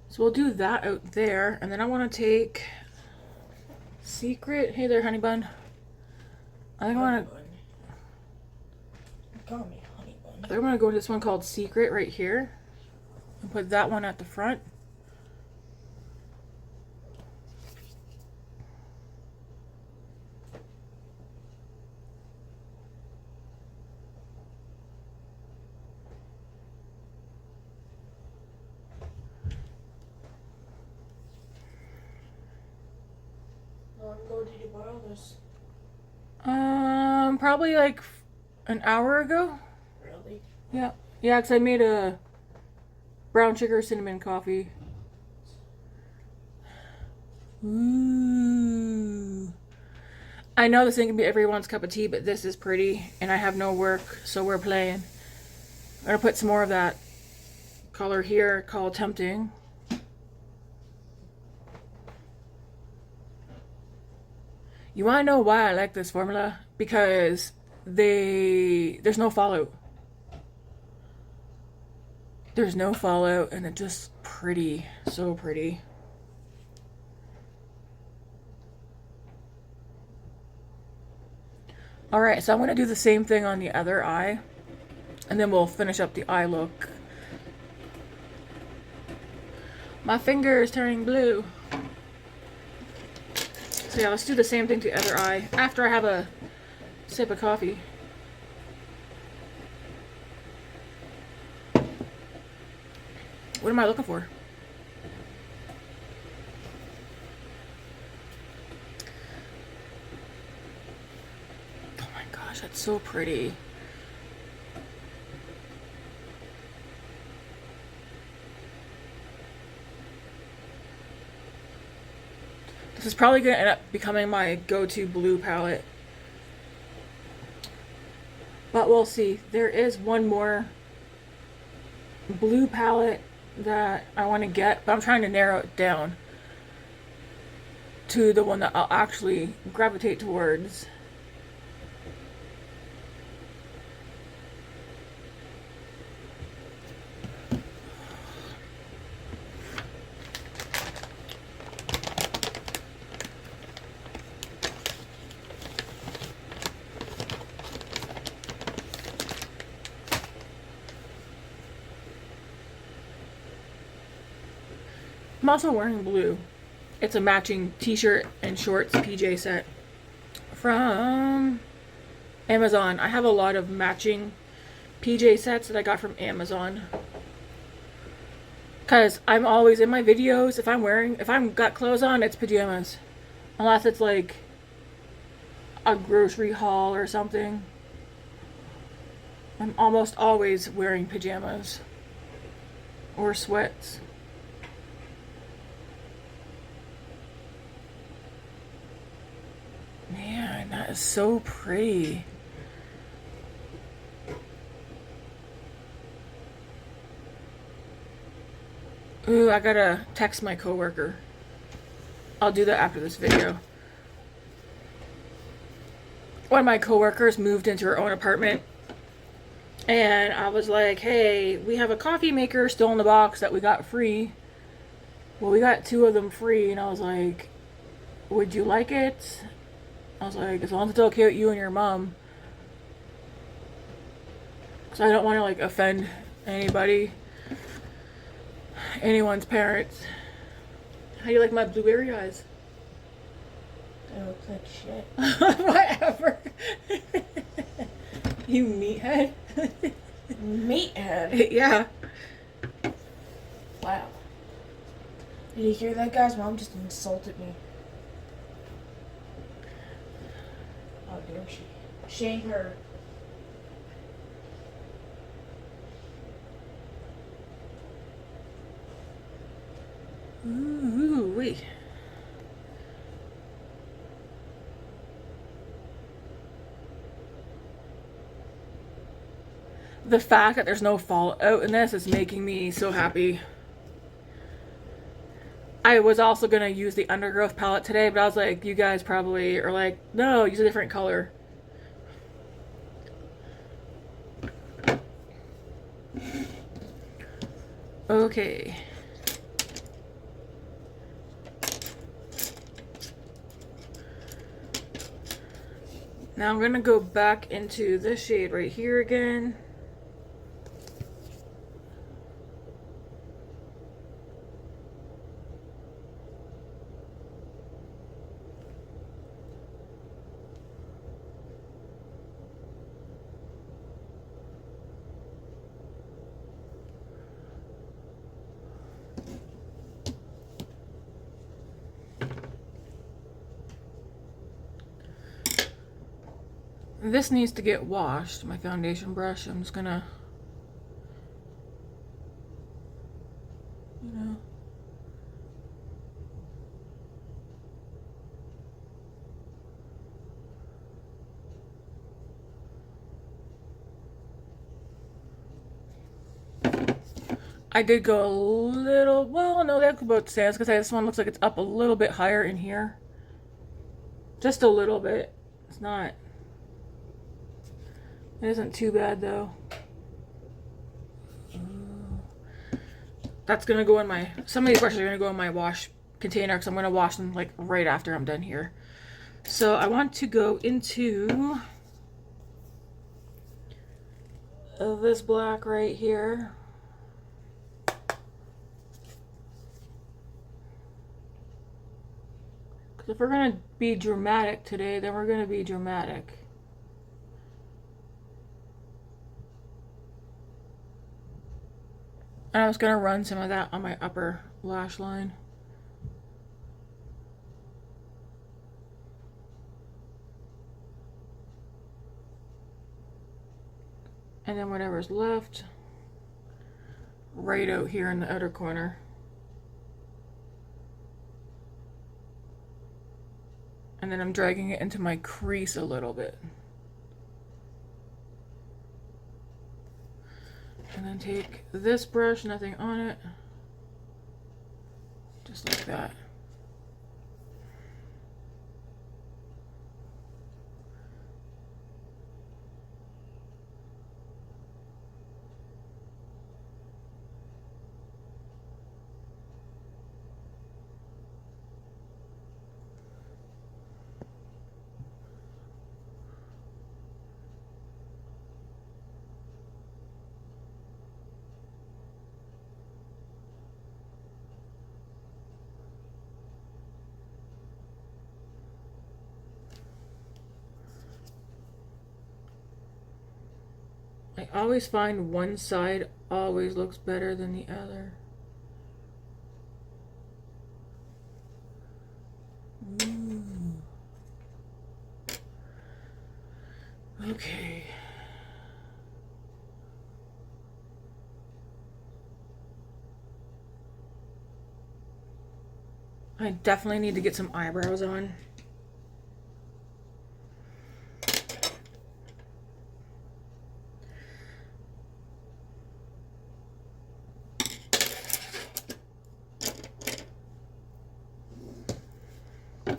So we'll do that out there, and then I want to take Secret. Hey there, honey bun. I think I want to. Call me honey bun. I think I'm gonna go to this one called Secret right here, and put that one at the front. How long ago did you boil this? Probably like an hour ago. Really? Yeah. Yeah, because I made a brown sugar cinnamon coffee. Ooh. I know this ain't gonna be everyone's cup of tea, but this is pretty, and I have no work, so we're playing. I'm gonna put some more of that color here called Tempting. You want to know why I like this formula? Because there's no fallout. There's no fallout, and it's just pretty, so pretty. Alright, so I'm going to do the same thing on the other eye, and then we'll finish up the eye look. My finger is turning blue. So yeah, let's do the same thing to the other eye after I have a sip of coffee. What am I looking for? Oh my gosh, that's so pretty. This is probably going to end up becoming my go-to blue palette. But we'll see. There is one more blue palette that I want to get, but I'm trying to narrow it down to the one that I'll actually gravitate towards. I'm also wearing blue. It's a matching t-shirt and shorts PJ set from Amazon. I have a lot of matching PJ sets that I got from Amazon. Cause I'm always in my videos, if I'm got clothes on, it's pajamas. Unless it's like a grocery haul or something. I'm almost always wearing pajamas. Or sweats. Man, that is so pretty. Ooh, I gotta text my coworker. I'll do that after this video. One of my coworkers moved into her own apartment. And I was like, hey, we have a coffee maker still in the box that we got free. Well, we got 2 of them free. And I was like, would you like it? I was like, as long as it's okay with you and your mom. Because I don't want to like offend anybody. Anyone's parents. How do you like my blueberry eyes? They look like shit. Whatever. You meathead. Meathead? Yeah. Wow. Did you hear that, guys? Mom just insulted me. How dare she? Shame her. Ooh, wait. The fact that there's no fallout in this is making me so happy. I was also gonna use the Undergrowth palette today, but I was like, you guys probably are like, no, use a different color. Okay. Now I'm gonna go back into this shade right here again. This needs to get washed, my foundation brush. I'm just gonna, you know. I did go a little, well, no, that's about stands because this one looks like it's up a little bit higher in here. Just a little bit. It's not. It isn't too bad though. That's gonna go in my, some of these brushes are gonna go in my wash container because I'm gonna wash them like right after I'm done here. So I want to go into this black right here. Because if we're gonna be dramatic today, then we're gonna be dramatic. And I was gonna run some of that on my upper lash line. And then whatever's left, right out here in the outer corner. And then I'm dragging it into my crease a little bit. And then take this brush, nothing on it, just like that. I always find one side always looks better than the other. Ooh. Okay. I definitely need to get some eyebrows on.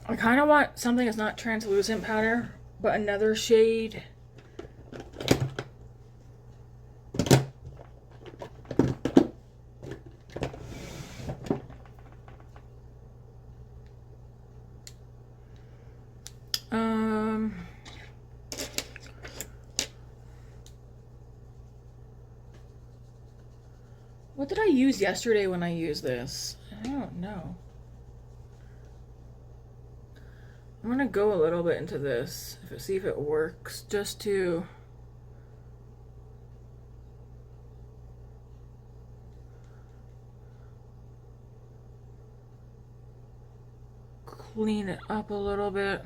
I kind of want something that's not translucent powder, but another shade. What did I use yesterday when I used this? I don't know. I'm gonna go a little bit into this, see if it works, just to clean it up a little bit.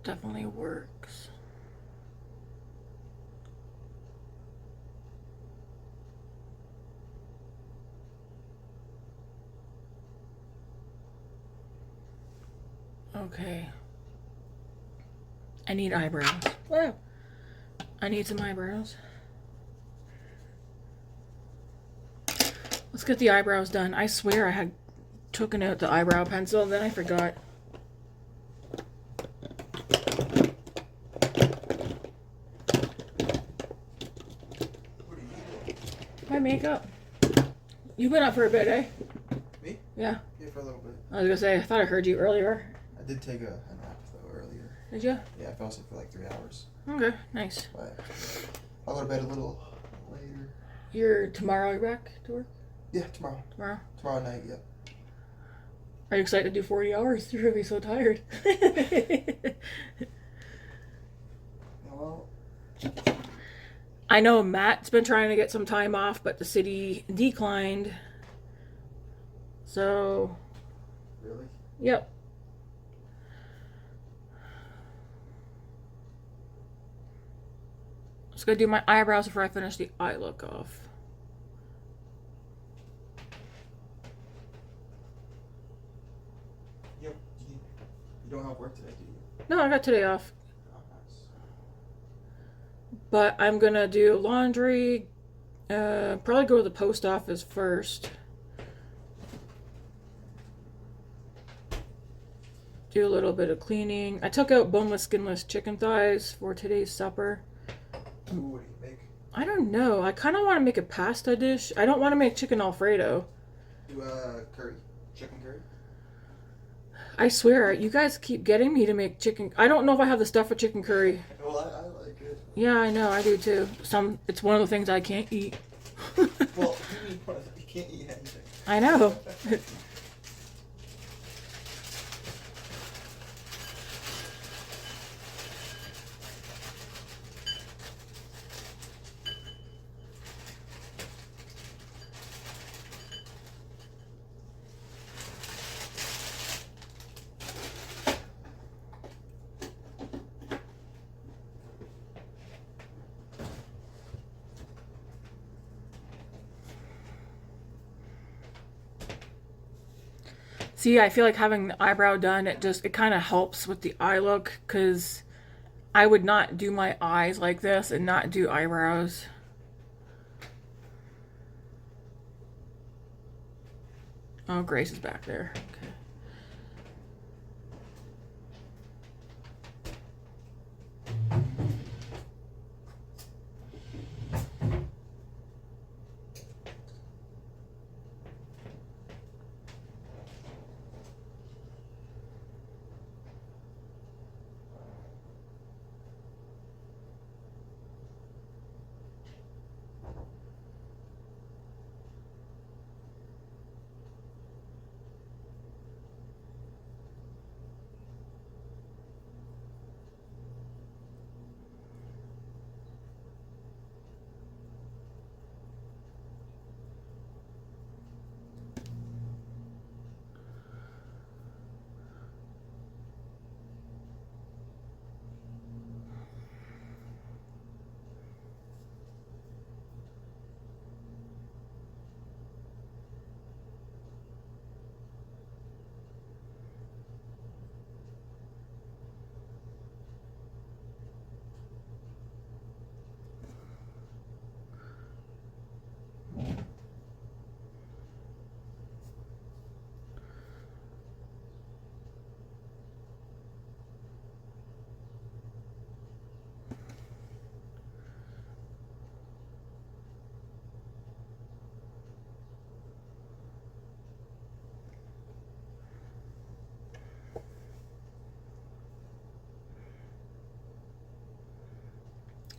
Definitely works. Okay. I need eyebrows. Wow. I need some eyebrows. Let's get the eyebrows done. I swear I had taken out the eyebrow pencil, then I forgot. My makeup. You've been up for a bit, eh? Me? Yeah. Yeah, for a little bit. I was gonna say, I thought I heard you earlier. I did take a nap though earlier. Did you? Yeah, I fell asleep for like 3 hours. Okay, nice. But I'll go to bed a little later. Tomorrow you're back to work? Yeah, tomorrow. Tomorrow? Tomorrow night, yep. Are you excited to do 40 hours? You're gonna be so tired. Well, I know Matt's been trying to get some time off, but the city declined. So, really? yep. Just gonna do my eyebrows before I finish the eye look off. Yep. You don't have work today, do you? No, I got today off. Oh, nice. But I'm gonna do laundry. Probably go to the post office first. Do a little bit of cleaning. I took out boneless, skinless chicken thighs for today's supper. Ooh, what do you make? I don't know. I kind of want to make a pasta dish. I don't want to make chicken Alfredo. Do curry, chicken curry. I swear, you guys keep getting me to make chicken. I don't know if I have the stuff for chicken curry. Well, I like it. Yeah, I know. I do too. It's one of the things I can't eat. Well, you can't eat anything. I know. See, I feel like having the eyebrow done, it kind of helps with the eye look, because I would not do my eyes like this and not do eyebrows. Oh, Grace is back there. Okay.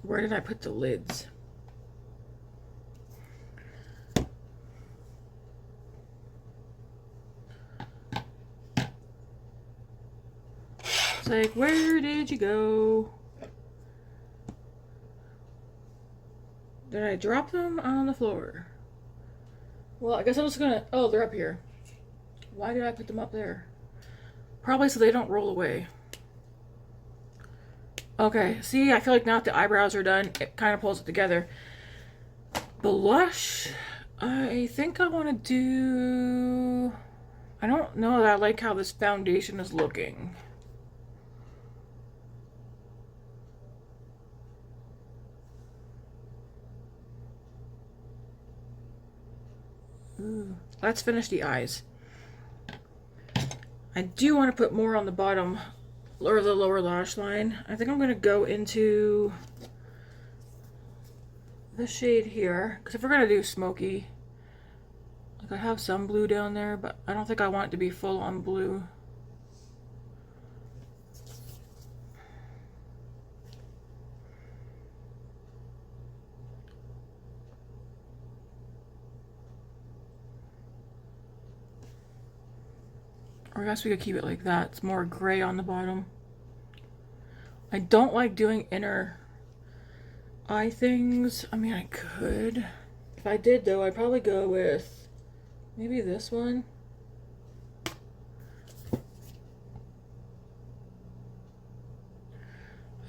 Where did I put the lids? It's like, where did you go? Did I drop them on the floor? Well, I guess I'm just gonna... Oh, they're up here. Why did I put them up there? Probably so they don't roll away. Okay, see, I feel like now that the eyebrows are done, it kind of pulls it together. Blush, I think I want to do... I don't know that I like how this foundation is looking. Ooh, let's finish the eyes. I do want to put more on the bottom or the lower lash line. I think I'm going to go into the shade here, because if we're going to do smoky, like I have some blue down there, but I don't think I want it to be full on blue. Or I guess we could keep it like that. It's more gray on the bottom. I don't like doing inner eye things. I mean, I could. If I did, though, I'd probably go with maybe this one.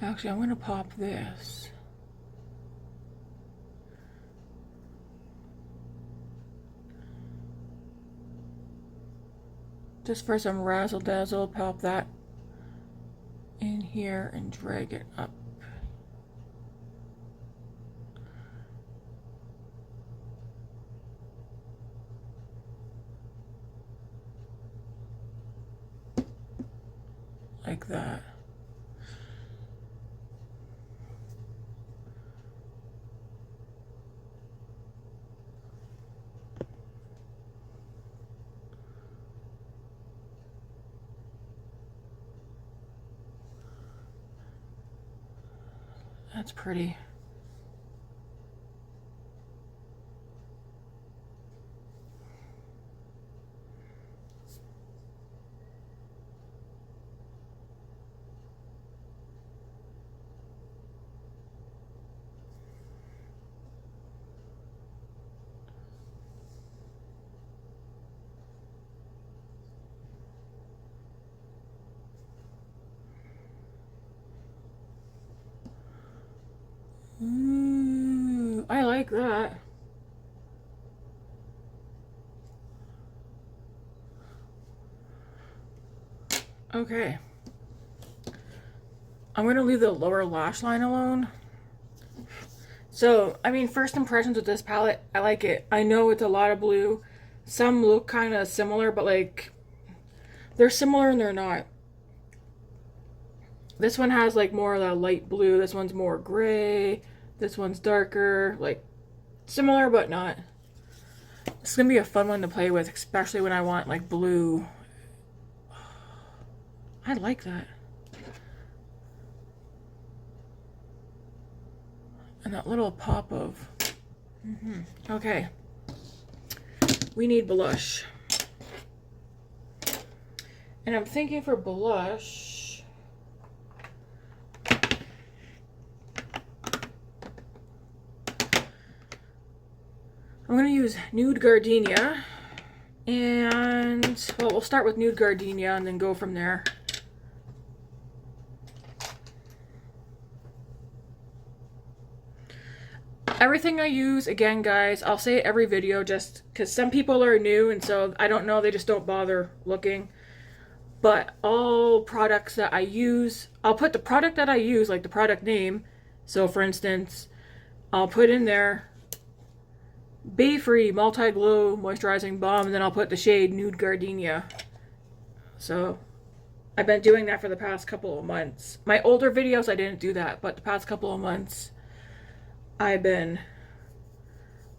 Actually, I'm going to pop this. Just for some razzle dazzle, pop that in here and drag it up. Like that. That's pretty. Ooh, I like that. Okay. I'm going to leave the lower lash line alone. So, I mean, first impressions with this palette, I like it. I know it's a lot of blue. Some look kind of similar, but like, they're similar and they're not. This one has like more of that light blue. This one's more gray. This one's darker. Like, similar but not. It's gonna be a fun one to play with, especially when I want like blue. I like that. And that little pop of... Okay. We need blush. And I'm thinking for blush... I'm going to use Nude Gardenia. And, well, we'll start with Nude Gardenia and then go from there. Everything I use, again, guys, I'll say it every video just because some people are new and so I don't know, they just don't bother looking. But all products that I use, I'll put the product that I use, like the product name. So, for instance, I'll put in there Bayfree Multi-Glow Moisturizing Balm, and then I'll put the shade Nude Gardenia. So, I've been doing that for the past couple of months. My older videos, I didn't do that, but the past couple of months, I've been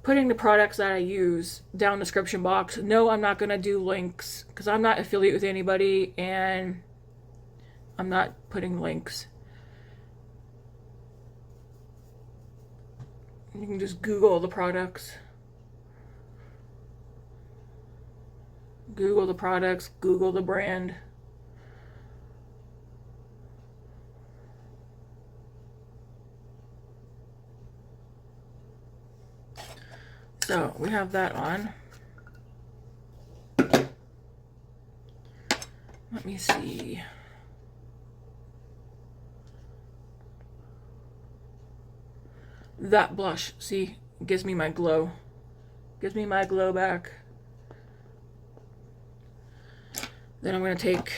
putting the products that I use down in the description box. No, I'm not going to do links because I'm not affiliate with anybody and I'm not putting links. You can just Google the products. Google the products, Google the brand. So we have that on. Let me see. That blush, see, gives me my glow. Gives me my glow back. Then I'm going to take,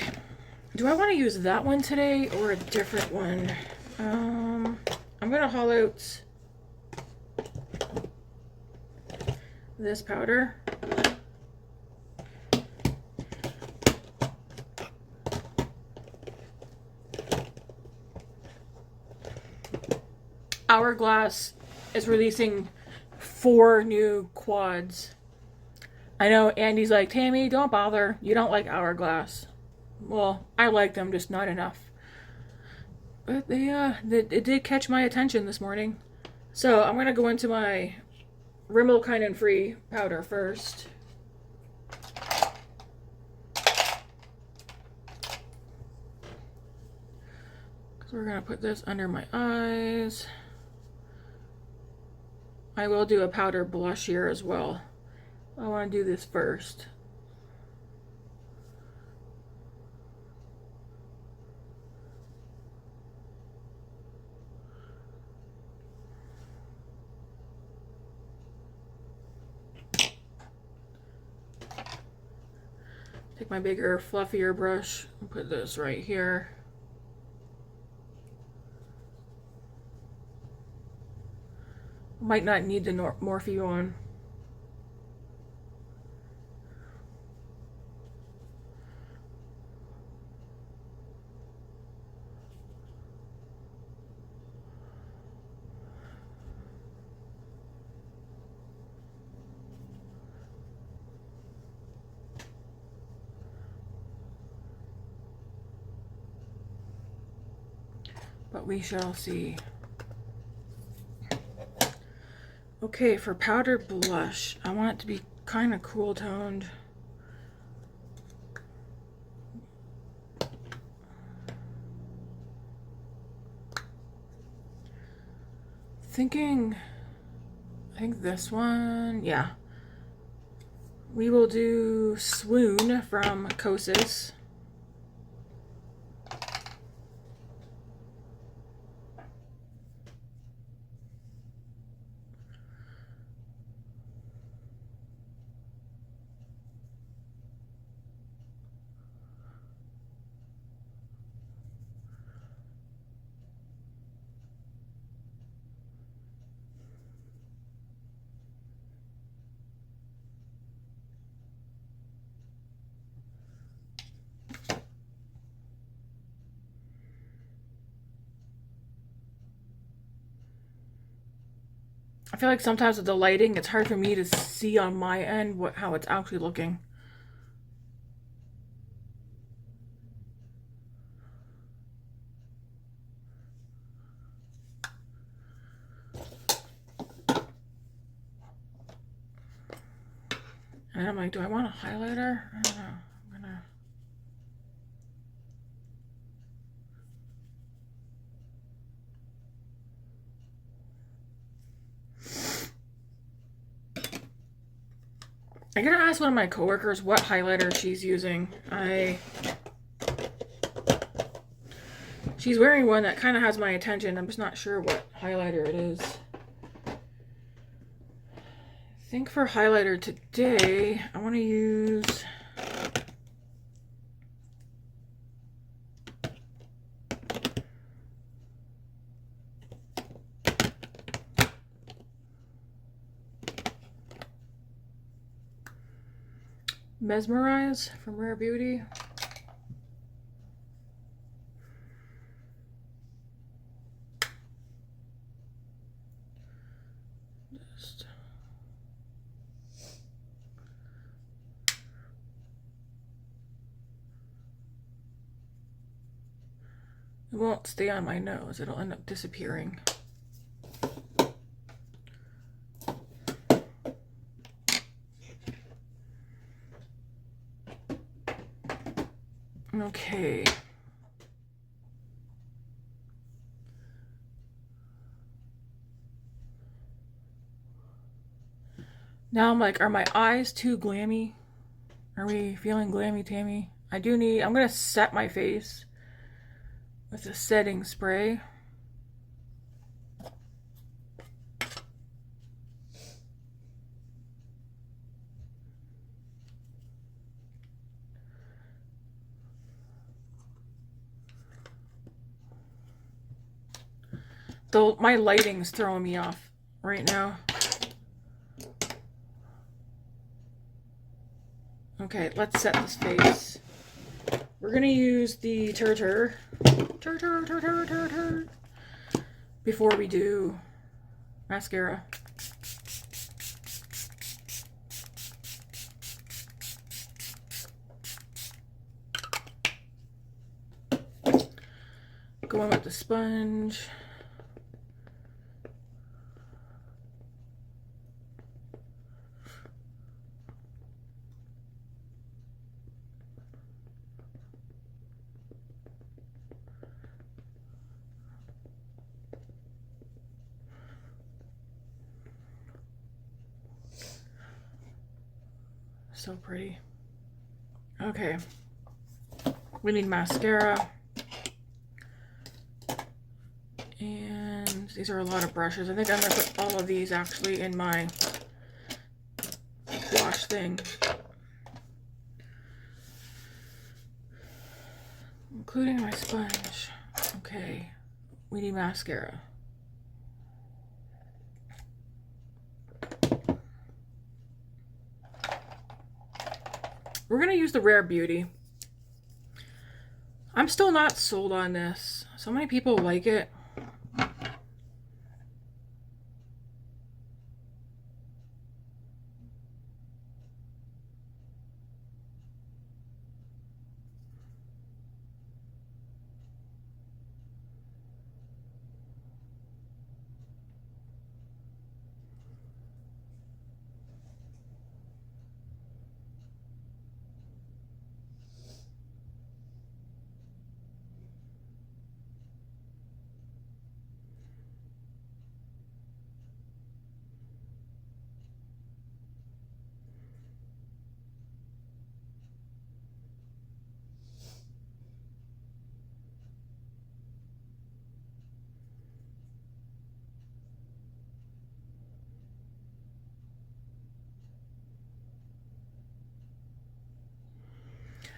do I want to use that one today or a different one? I'm going to haul out this powder. Hourglass is releasing 4 new quads. I know Andy's like, Tammy, don't bother. You don't like Hourglass. Well, I like them, just not enough. But it did catch my attention this morning. So I'm going to go into my Rimmel Kind and Free powder first. So we're going to put this under my eyes. I will do a powder blush here as well. I want to do this first. Take my bigger, fluffier brush and put this right here. Might not need the Morphe one. But we shall see. Okay, for powder blush, I want it to be kind of cool toned. Thinking, I think this one, yeah. We will do Swoon from Kosas. I feel like sometimes with the lighting, it's hard for me to see on my end how it's actually looking. And I'm like, do I want a highlighter? I don't know. I'm gonna... I gotta ask one of my coworkers what highlighter she's using. She's wearing one that kind of has my attention. I'm just not sure what highlighter it is. I think for highlighter today, I want to use... Mesmerize from Rare Beauty. Just it won't stay on my nose. It'll end up disappearing. Okay. Now I'm like, are my eyes too glammy? Are we feeling glammy tammy? I'm gonna set my face with a setting spray. Though my lighting's throwing me off right now. Okay, let's set this face. We're gonna use the Tarte before we do mascara. Go in with the sponge. So pretty. Okay. We need mascara. And these are a lot of brushes. I think I'm going to put all of these actually in my wash thing. Including my sponge. Okay. We need mascara. We're going to use the Rare Beauty. I'm still not sold on this. So many people like it.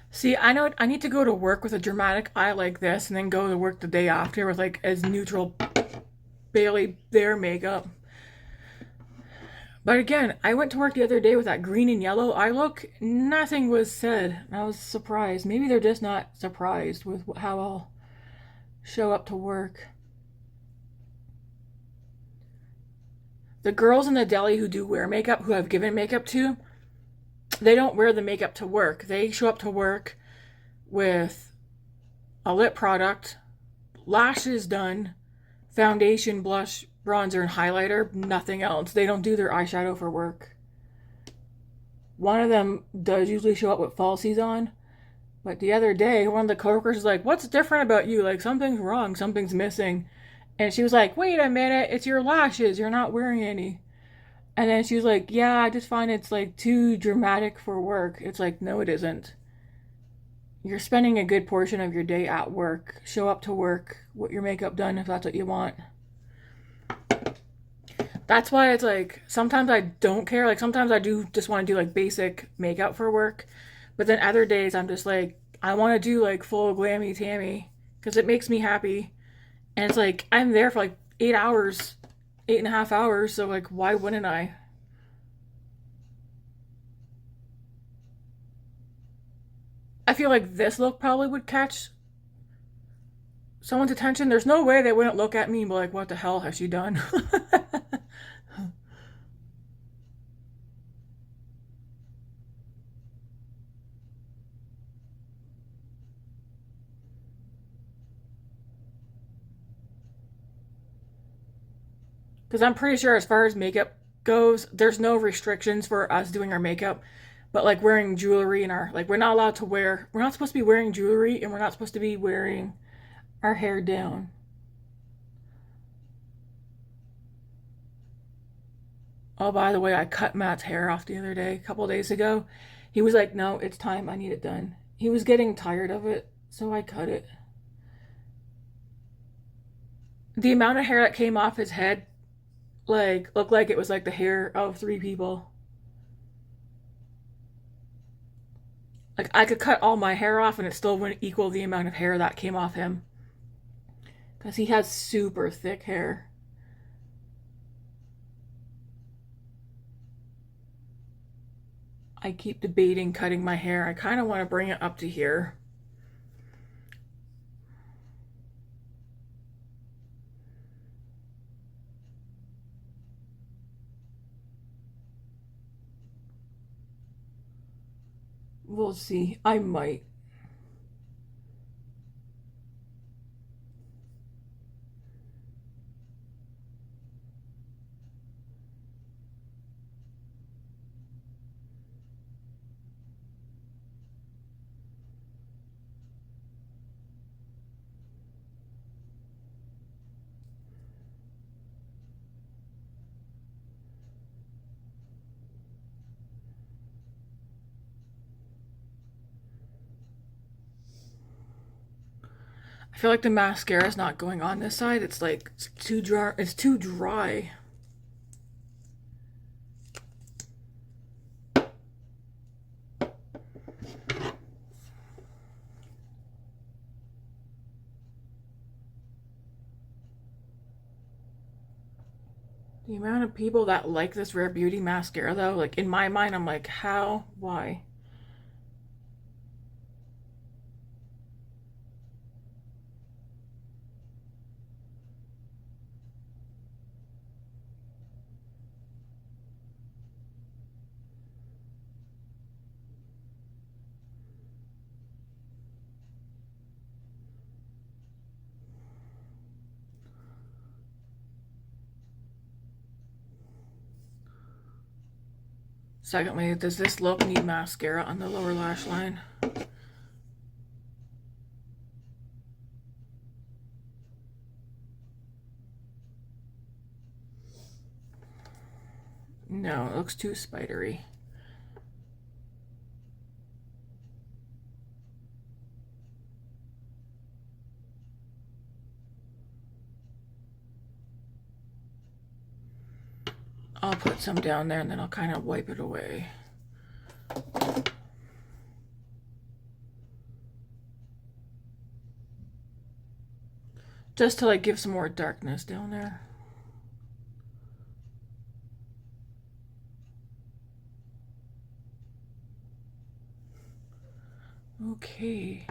See, I know I need to go to work with a dramatic eye like this and then go to work the day after with like as neutral Bailey Bear makeup. But again, I went to work the other day with that green and yellow eye look. Nothing was said. I was surprised. Maybe they're just not surprised with how I'll show up to work. The girls in the deli who do wear makeup, who I've given makeup to, they don't wear the makeup to work. They show up to work with a lip product, lashes done, foundation, blush, bronzer, and highlighter, nothing else. They don't do their eyeshadow for work. One of them does usually show up with falsies on, but the other day, one of the coworkers was like, "What's different about you? Like, something's wrong, something's missing." And she was like, "Wait a minute, it's your lashes. You're not wearing any." And then she was like, "Yeah, I just find it's like too dramatic for work." It's like, no, it isn't. You're spending a good portion of your day at work. Show up to work with your makeup done if that's what you want. That's why it's like, sometimes I don't care. Like, sometimes I do just want to do like basic makeup for work. But then other days I'm just like, I want to do like full glammy tammy because it makes me happy. And it's like, I'm there for like 8 hours. 8.5 hours, so like, why wouldn't I? I feel like this look probably would catch someone's attention. There's no way they wouldn't look at me and be like, what the hell has she done? Because I'm pretty sure as far as makeup goes, there's no restrictions for us doing our makeup. But like wearing jewelry in our, like we're not allowed to wear, we're not supposed to be wearing jewelry, and we're not supposed to be wearing our hair down. Oh, by the way, I cut Matt's hair off the other day, a couple days ago. He was like, no, it's time, I need it done. He was getting tired of it, so I cut it. The amount of hair that came off his head, like, looked like it was like the hair of 3 people. Like, I could cut all my hair off and it still wouldn't equal the amount of hair that came off him. Because he has super thick hair. I keep debating cutting my hair. I kind of want to bring it up to here. We'll see. I might. I feel like the mascara is not going on this side. It's like it's too dry. It's too dry. The amount of people that like this Rare Beauty mascara, though, like in my mind, I'm like, how? Why? Secondly, does this look need mascara on the lower lash line? No, it looks too spidery. I'll put some down there and then I'll kind of wipe it away. Just to like give some more darkness down there. Okay.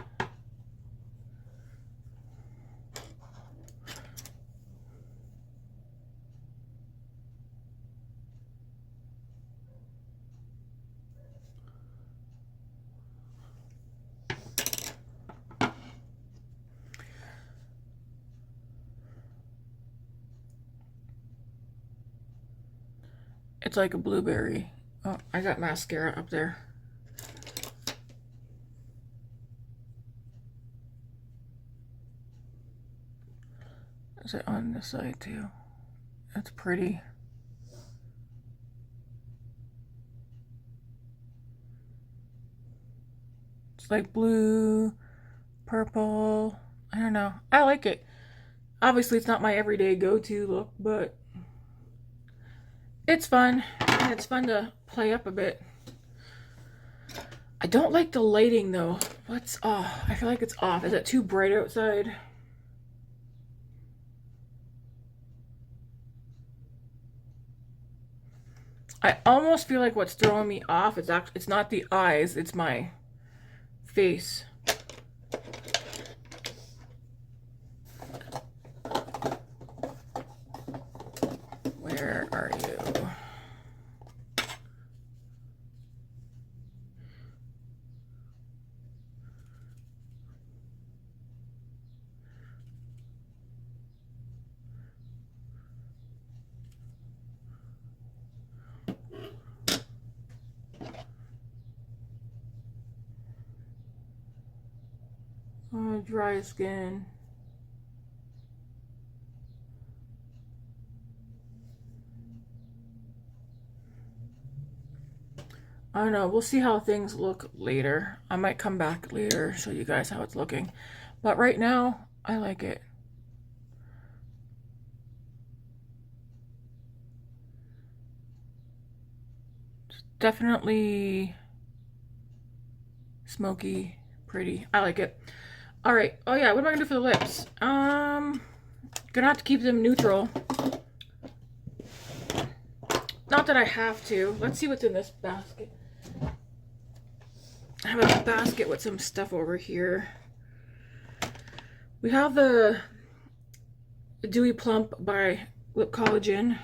It's like a blueberry. Oh, I got mascara up there. Is it on this side too? That's pretty. It's like blue, purple. I don't know. I like it. Obviously, it's not my everyday go-to look, but it's fun. And it's fun to play up a bit. I don't like the lighting though. What's off? I feel like it's off. Is it too bright outside? I almost feel like what's throwing me off is actually, it's not the eyes, it's my face. Where are you? Dry skin. I don't know. We'll see how things look later. I might come back later, show you guys how it's looking. But right now, I like it. It's definitely smoky, pretty. I like it. All right. Oh yeah, what am I gonna do for the lips? Gonna have to keep them neutral. Not that I have to. Let's see what's in this basket. I have a basket with some stuff over here. We have the Dewyplump by Lip Collagen.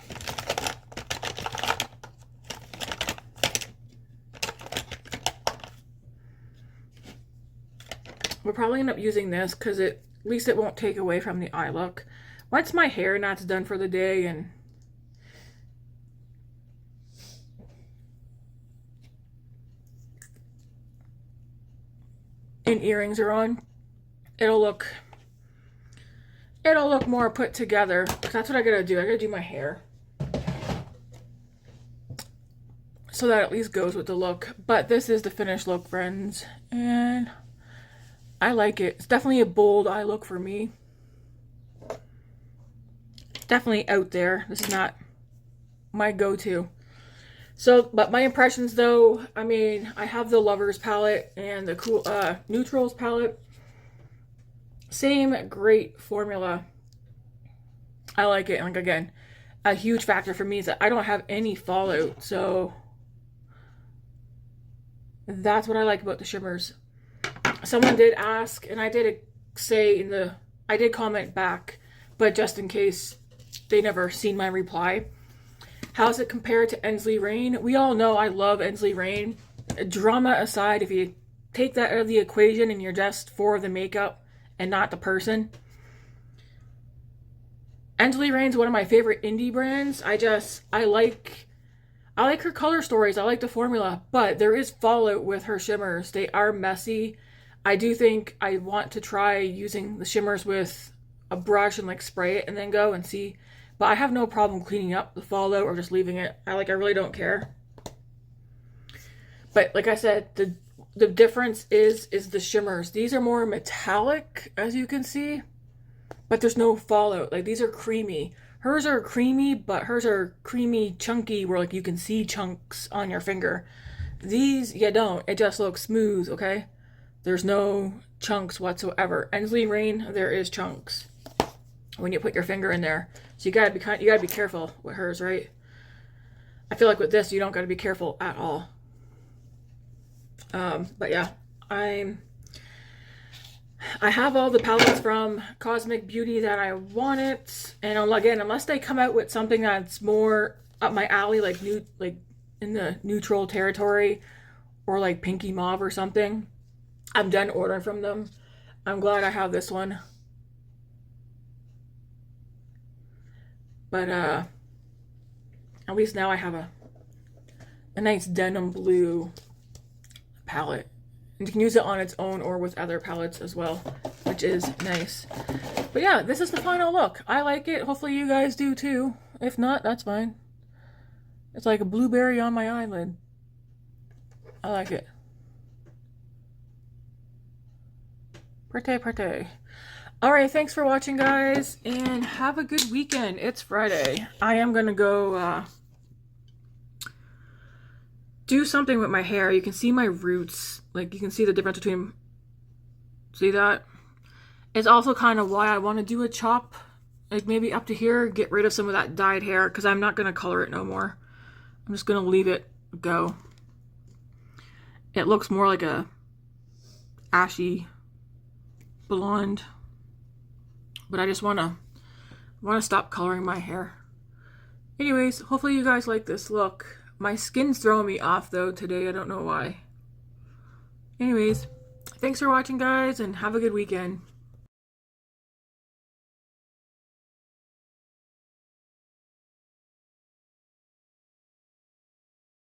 We'll probably end up using this because at least it won't take away from the eye look. Once my hair knot's done for the day and earrings are on, it'll look more put together. That's what I gotta do. I gotta do my hair so that at least goes with the look. But this is the finished look, friends, and I like it. It's definitely a bold eye look for me. Definitely out there. This is not my go-to. So, but my impressions though, I mean, I have the Lovers palette and the Cool Neutrals palette. Same great formula. I like it. And like, again, a huge factor for me is that I don't have any fallout. So that's what I like about the shimmers. Someone did ask, and I did say I did comment back, but just in case they never seen my reply. How's it compared to Ensley Rain? We all know I love Ensley Rain. Drama aside, if you take that out of the equation and you're just for the makeup and not the person. Ensley Rain's one of my favorite indie brands. I like her color stories. I like the formula, but there is fallout with her shimmers. They are messy. I do think I want to try using the shimmers with a brush and like spray it and then go and see. But I have no problem cleaning up the fallout or just leaving it. I really don't care. But like I said, the difference is the shimmers. These are more metallic, as you can see, but there's no fallout. Like, these are creamy. Hers are creamy, but hers are creamy, chunky, where like you can see chunks on your finger. These, you don't. It just looks smooth, okay? There's no chunks whatsoever. Ensley Rain, there is chunks when you put your finger in there. So you gotta be careful with hers, right? I feel like with this, you don't gotta be careful at all. But yeah, I have all the palettes from Cosmic Beauty that I wanted, and again, unless they come out with something that's more up my alley, like in the neutral territory, or like pinky mauve or something, I'm done ordering from them. I'm glad I have this one. But at least now I have a nice denim blue palette. And you can use it on its own or with other palettes as well, which is nice. But yeah, this is the final look. I like it. Hopefully you guys do too. If not, that's fine. It's like a blueberry on my eyelid. I like it. Pretty, pretty. Alright, thanks for watching, guys, and have a good weekend. It's Friday. I am going to go do something with my hair. You can see my roots. Like, you can see the difference between... See that? It's also kind of why I want to do a chop. Like, maybe up to here, get rid of some of that dyed hair, because I'm not going to color it no more. I'm just going to leave it go. It looks more like a ashy blonde. But I just want to stop coloring my hair. Anyways, hopefully you guys like this look. My skin's throwing me off though today. I don't know why. Anyways, thanks for watching, guys, and have a good weekend.